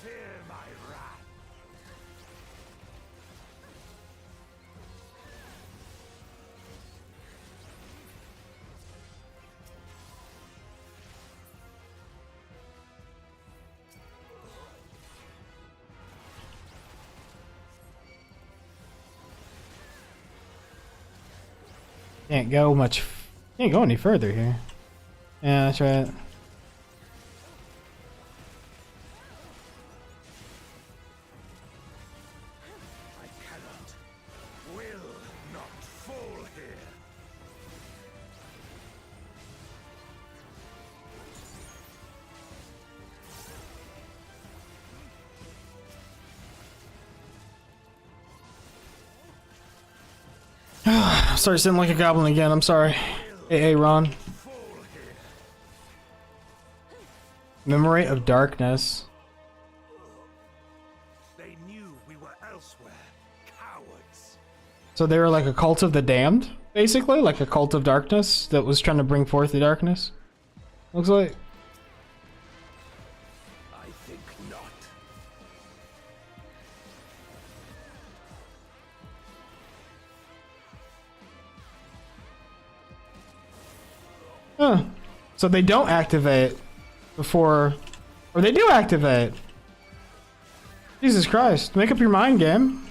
Fear my wrath. Can't go much. Can't go any further here. Yeah, that's right. I cannot, will not fall here. I'm sorry, sitting like a goblin again. I'm sorry. Hey, Ron. Fall here. Memory of darkness. They knew we were elsewhere. Cowards. So they were like a cult of the damned, basically, like a cult of darkness that was trying to bring forth the darkness. Looks like. I think not. Huh. So they don't activate before, or they do activate. Jesus Christ! Make up your mind, game.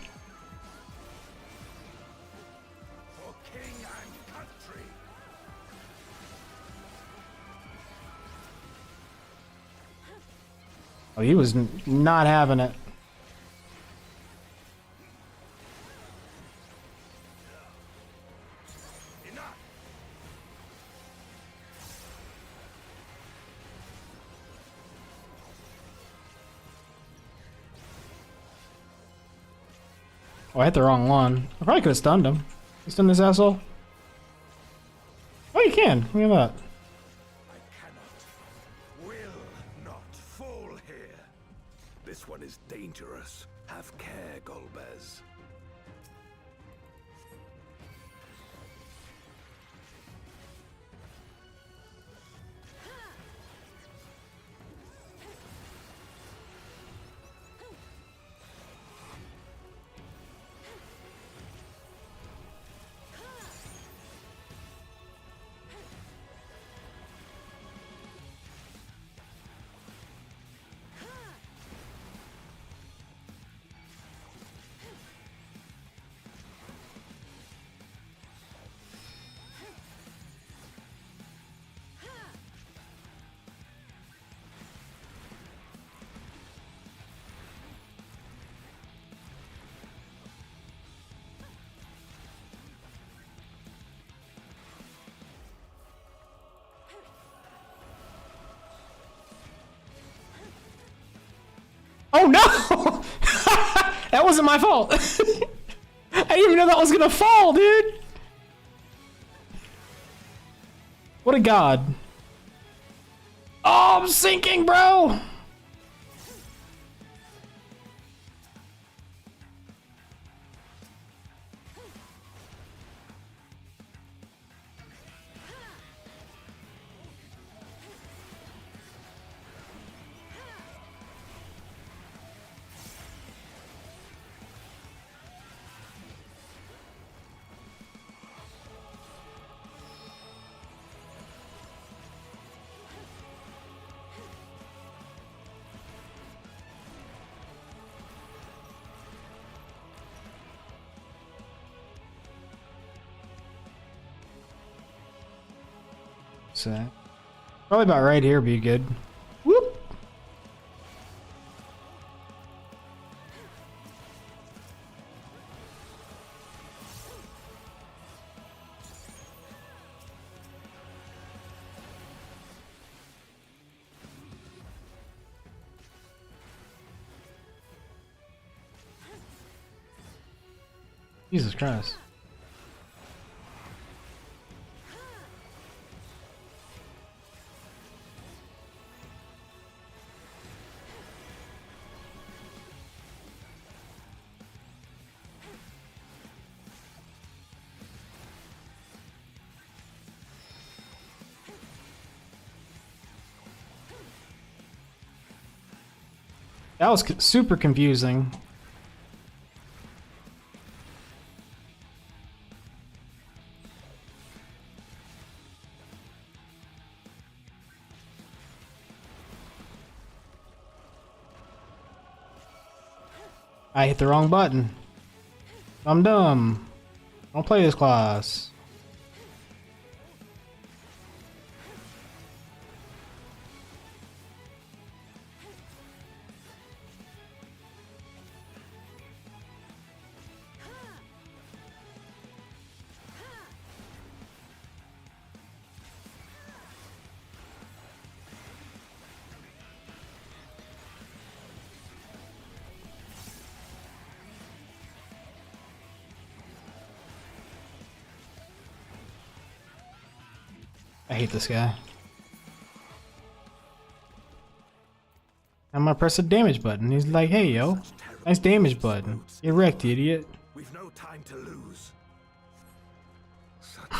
For king and country. Oh, he was not having it. Enough. Oh, I hit the wrong one. I probably could have stunned him. You stun this asshole? Oh, you can. Look at that. I cannot, will not fall here. This one is dangerous. Have care, Golbez. Oh no! That wasn't my fault. I didn't even know that was gonna fall, dude. What a god. Oh, I'm sinking, bro. So, probably about right here be good. Whoop! Jesus Christ. That was super confusing. I hit the wrong button. I'm dumb. Don't play this class. I hate this guy. I'm gonna press the damage button. He's like, hey yo, nice damage button. Get wrecked, idiot. We've no time to lose. Such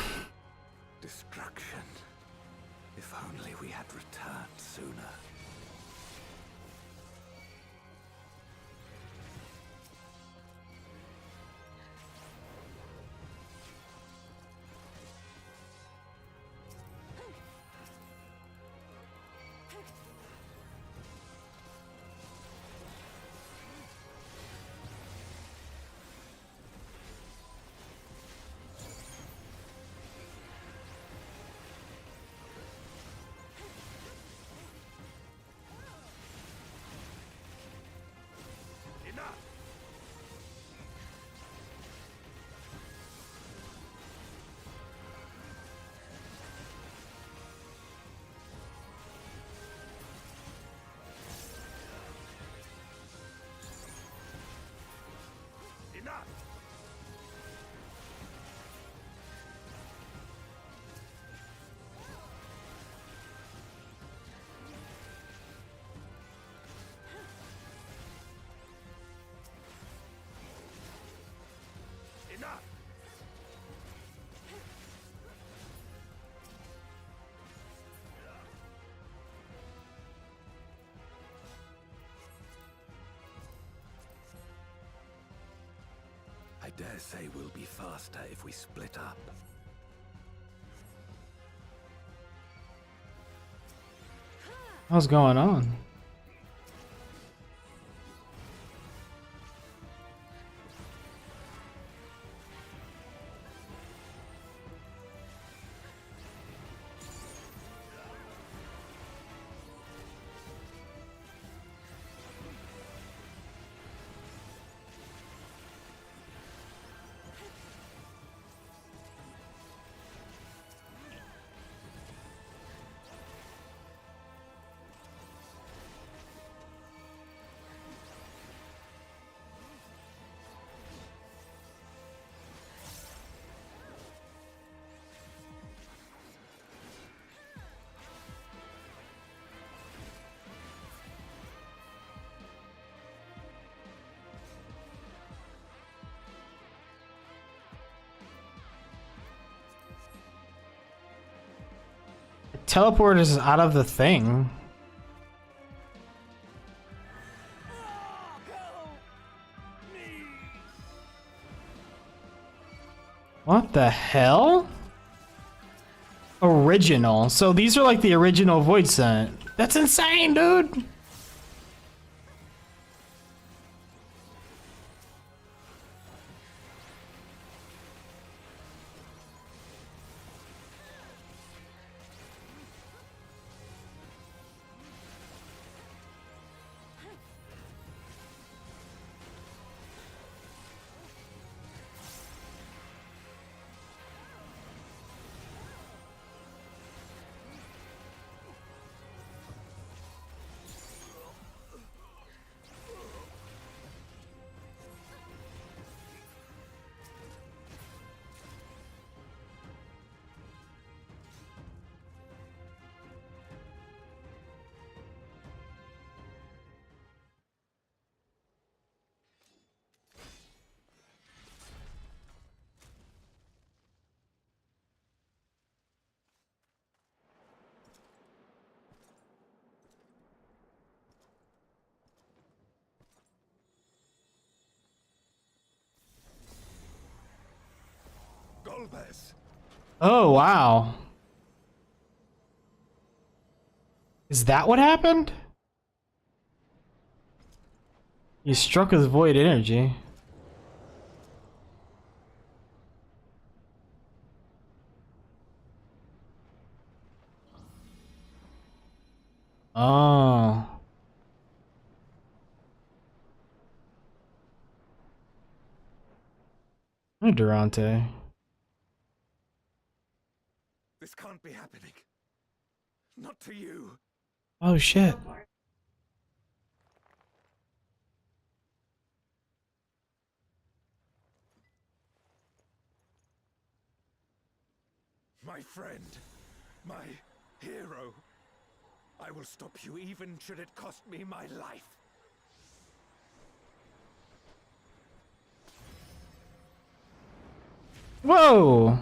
destruction. If only we had returned sooner. I dare say we'll be faster if we split up. What's going on? Teleport is out of the thing. What the hell? Original. So these are like the original Void Scent. That's insane, dude. Albers. Oh, wow. Is that what happened? He struck with void energy. Oh. Oh, Durante. This can't be happening. Not to you. Oh, shit. My friend. My hero. I will stop you even should it cost me my life. Whoa!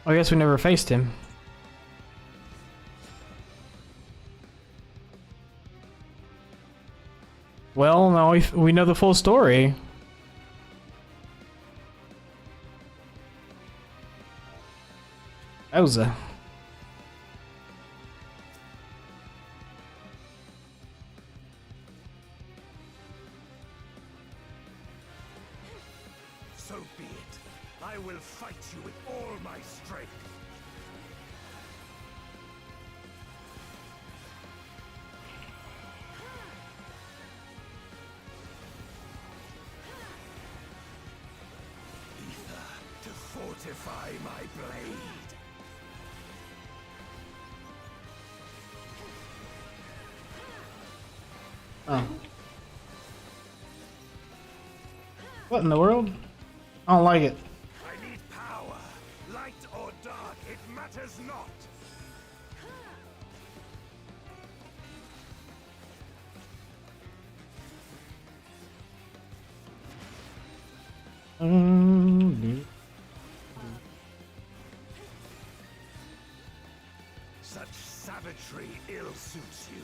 I guess we never faced him. Well, now we know the full story. That was a... So be it. I will fight you with all my strength. Ether to fortify my blade. Oh. What in the world? I don't like it. I need power. Light or dark, it matters not. Such savagery ill suits you.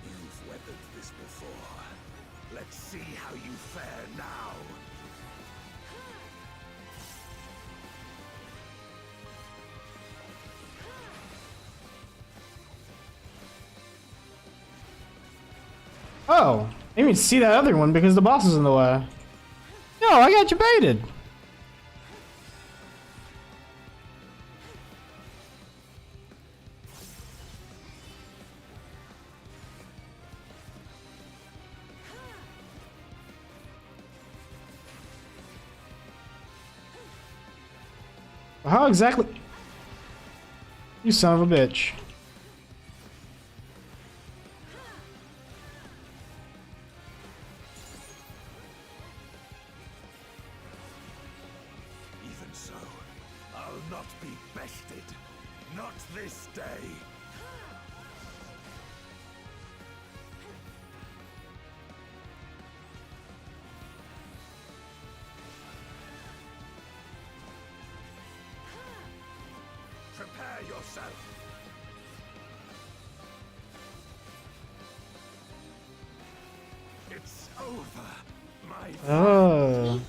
You've weathered this before. Let's see how you fare now. Oh, I didn't even see that other one because the boss is in the way. No, I got you baited. How exactly? You son of a bitch. Even so, I'll not be bested. Not this day. Prepare yourself. It's over, my friend. Oh.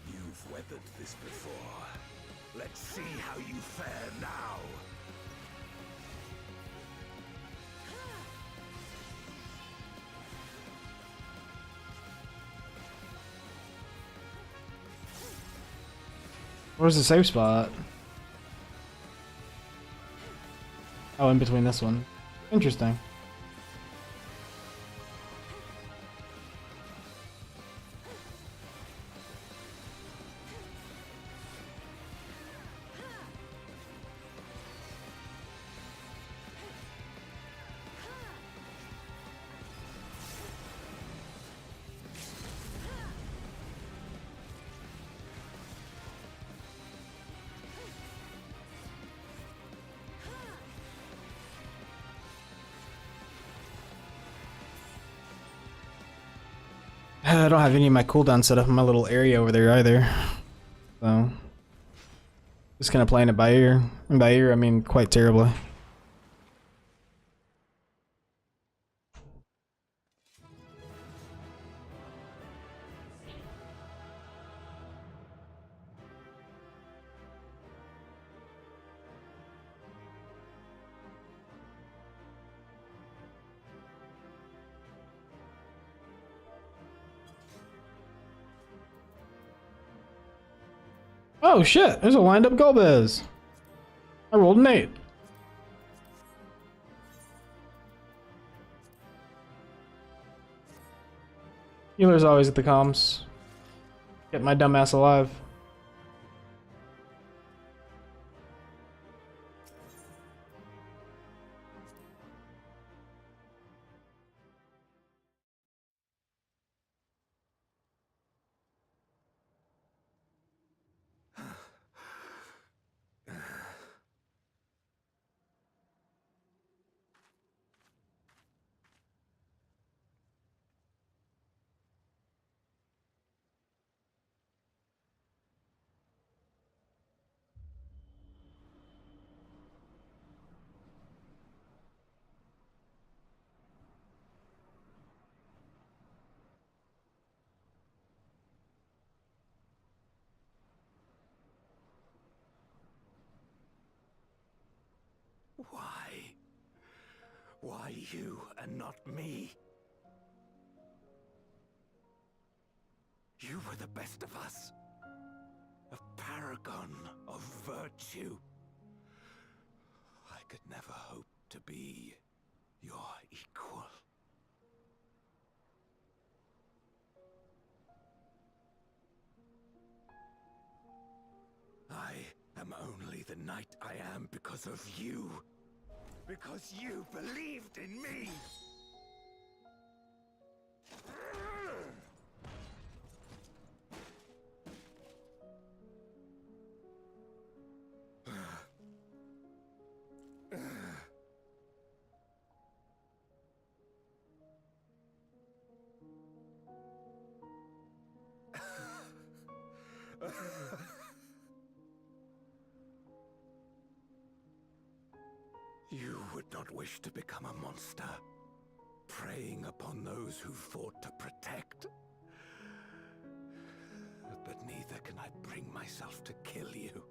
You've weathered this before. Let's see how you fare now. Where's the safe spot? Oh, in between this one. Interesting. I don't have any of my cooldown set up in my little area over there either. So, just kind of playing it by ear. And by ear, I mean quite terribly. Oh shit, there's a wind up Golbez. I rolled an 8. Healer's always at the comms. Get my dumbass alive. Why? Why you and not me? You were the best of us. A paragon of virtue. I could never hope to be your equal. I am only the knight I am because of you. Because you believed in me. You would not wish to become a monster, preying upon those who fought to protect. But neither can I bring myself to kill you.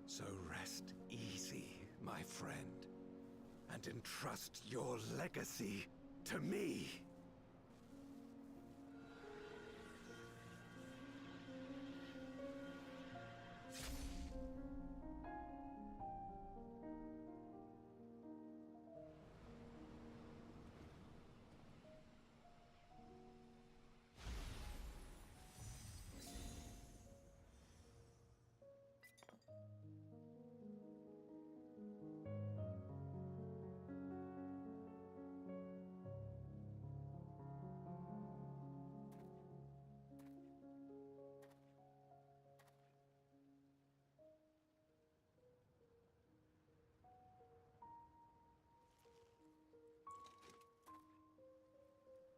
So rest easy, my friend, and entrust your legacy to me.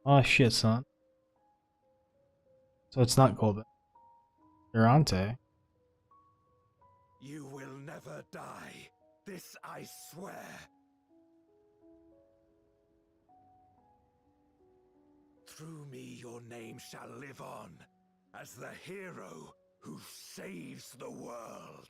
Oh shit, son. So it's not Golden. Durante. You will never die. This I swear. Through me your name shall live on, as the hero who saves the world.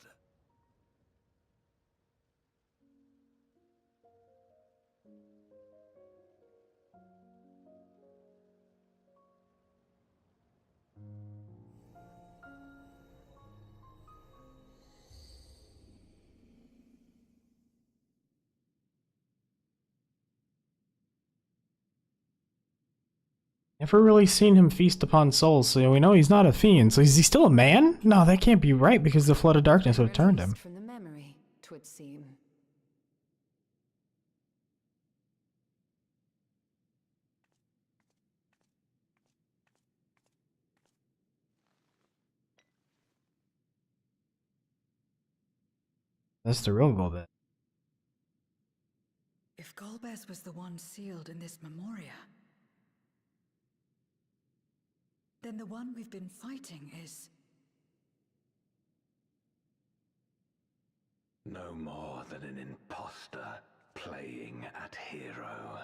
Never really seen him feast upon souls, so we know he's not a fiend. So is he still a man? No, that can't be right because the flood of darkness would have turned him. From the memory, 'twould seem. That's the real goal then. If Golbez was the one sealed in this memoria, then the one we've been fighting is... No more than an imposter playing at hero.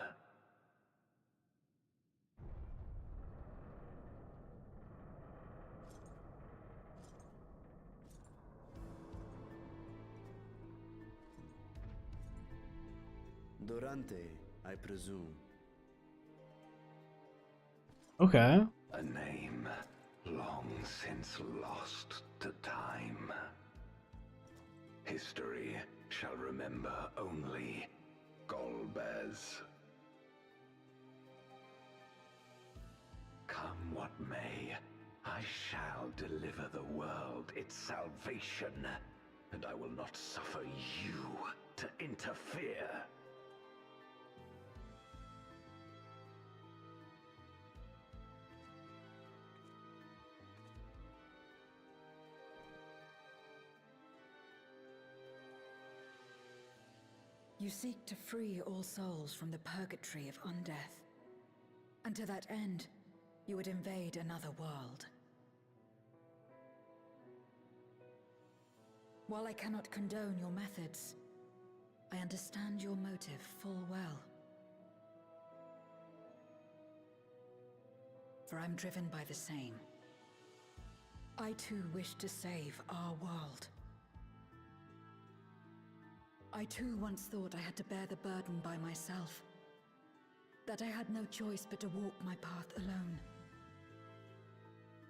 Durante, I presume. Okay. A name long since lost to time. History shall remember only Golbez. Come what may, I shall deliver the world its salvation, and I will not suffer you to interfere. You seek to free all souls from the purgatory of undeath. And to that end, you would invade another world. While I cannot condone your methods, I understand your motive full well. For I'm driven by the same. I too wish to save our world. I too once thought I had to bear the burden by myself. That I had no choice but to walk my path alone.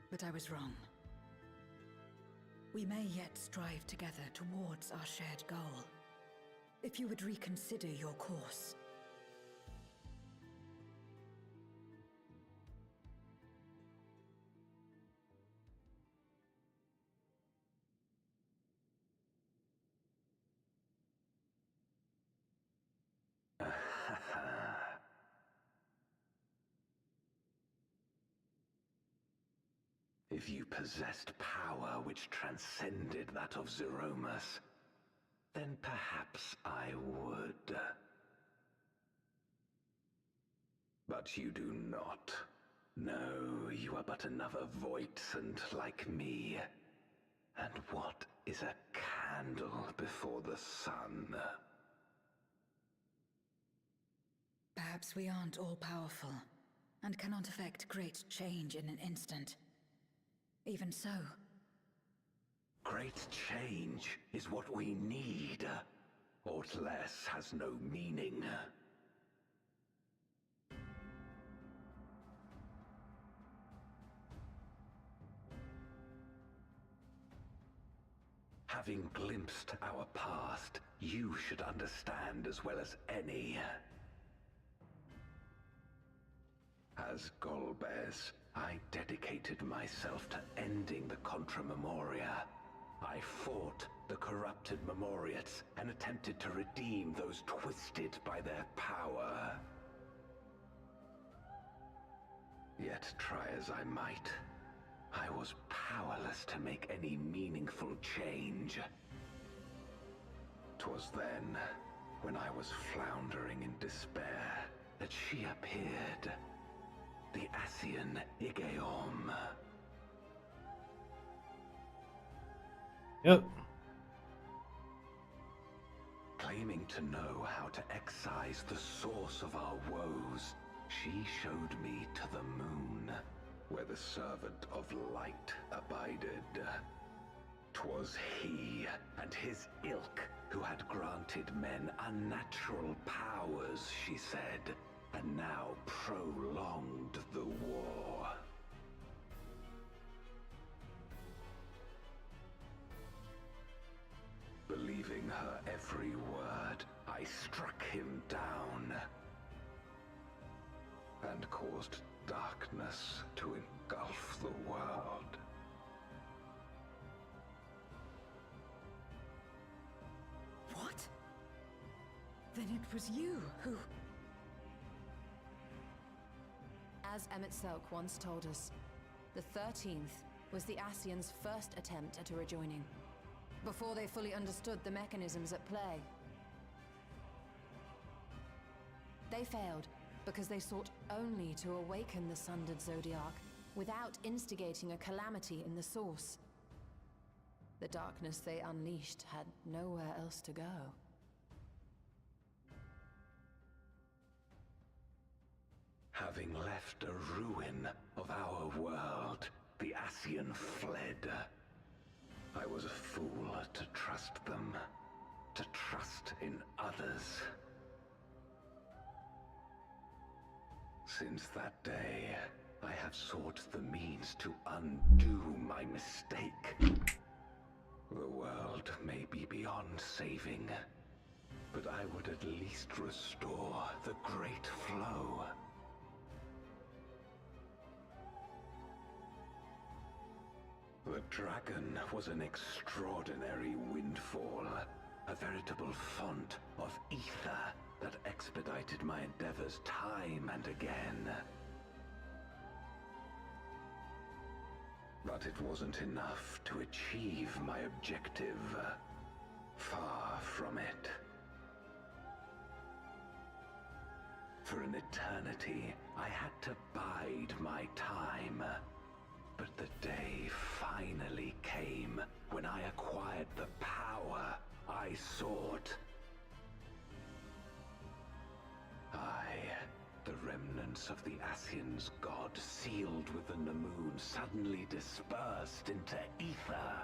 But I was wrong. We may yet strive together towards our shared goal. If you would reconsider your course. If you possessed power which transcended that of Zeromus, then perhaps I would. But you do not. No, you are but another Voidsent like me. And what is a candle before the sun? Perhaps we aren't all-powerful, and cannot effect great change in an instant. Even so. Great change is what we need. Aught less has no meaning. Having glimpsed our past, you should understand as well as any. As Golbez, I dedicated myself to ending the Contra Memoria. I fought the corrupted Memoriates and attempted to redeem those twisted by their power. Yet try as I might, I was powerless to make any meaningful change. 'Twas then, when I was floundering in despair, that she appeared. The Asian Igeom. Yep. Claiming to know how to excise the source of our woes, she showed me to the moon, where the servant of light abided. 'Twas he and his ilk who had granted men unnatural powers, she said, and now prolonged the war. Believing her every word, I struck him down and caused darkness to engulf the world. What? Then it was you who... As Emmett Selk once told us, the 13th was the Ascians' first attempt at a rejoining, before they fully understood the mechanisms at play. They failed because they sought only to awaken the sundered Zodiac without instigating a calamity in the source. The darkness they unleashed had nowhere else to go. Having left a ruin of our world, the Ascian fled. I was a fool to trust them, to trust in others. Since that day, I have sought the means to undo my mistake. The world may be beyond saving, but I would at least restore the Great Flow. The dragon was an extraordinary windfall, a veritable font of ether that expedited my endeavors time and again. But it wasn't enough to achieve my objective. Far from it. For an eternity, I had to bide my time. But the day finally came when I acquired the power I sought. The remnants of the Ascians' god sealed within the moon suddenly dispersed into ether.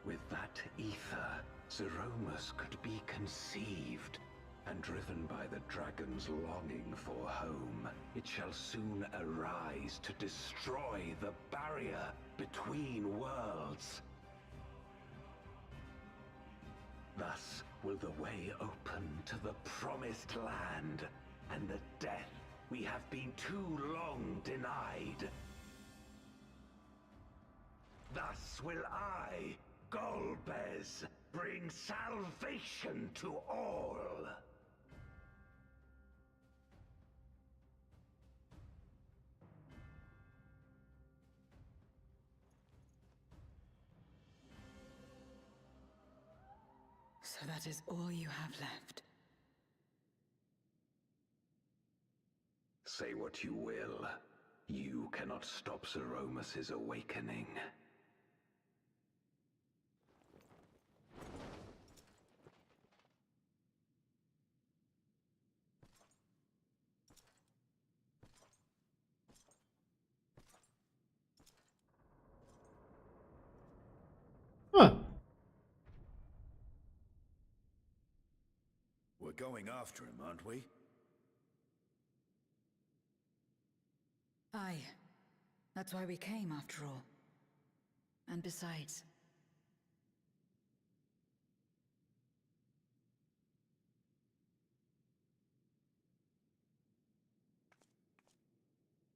With that ether, Zeromus could be conceived, and driven by the dragon's longing for home, it shall soon arise to destroy the barrier between worlds. Thus will the way open to the promised land, and the death we have been too long denied. Thus will I, Golbez, bring salvation to all. So that is all you have left. Say what you will. You cannot stop Zeromus' awakening. Huh. We're going after him, aren't we? Aye. That's why we came, after all. And besides...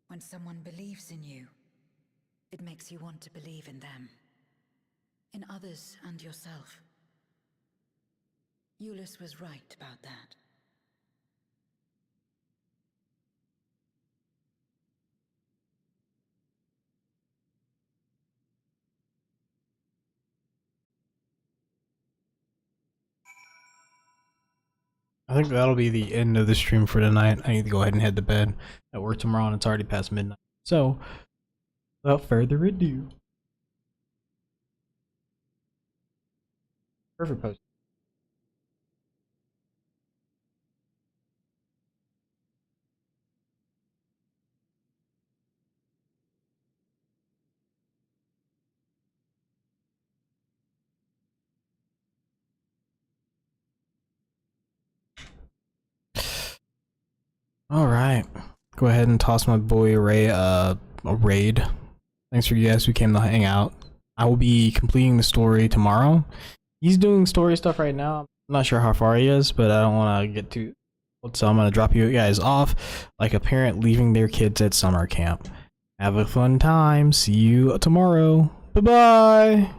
when someone believes in you, it makes you want to believe in them. In others and yourself. Euless was right about that. I think that'll be the end of the stream for tonight. I need to go ahead and head to bed. I work tomorrow and it's already past midnight. So, without further ado. Perfect post. All right, go ahead and toss my boy Ray a raid. Thanks for you guys who came to hang out. I will be completing the story tomorrow. He's doing story stuff right now. I'm not sure how far he is, but I don't want to get too. So I'm gonna drop you guys off like a parent leaving their kids at summer camp. Have a fun time. See you tomorrow. Bye bye.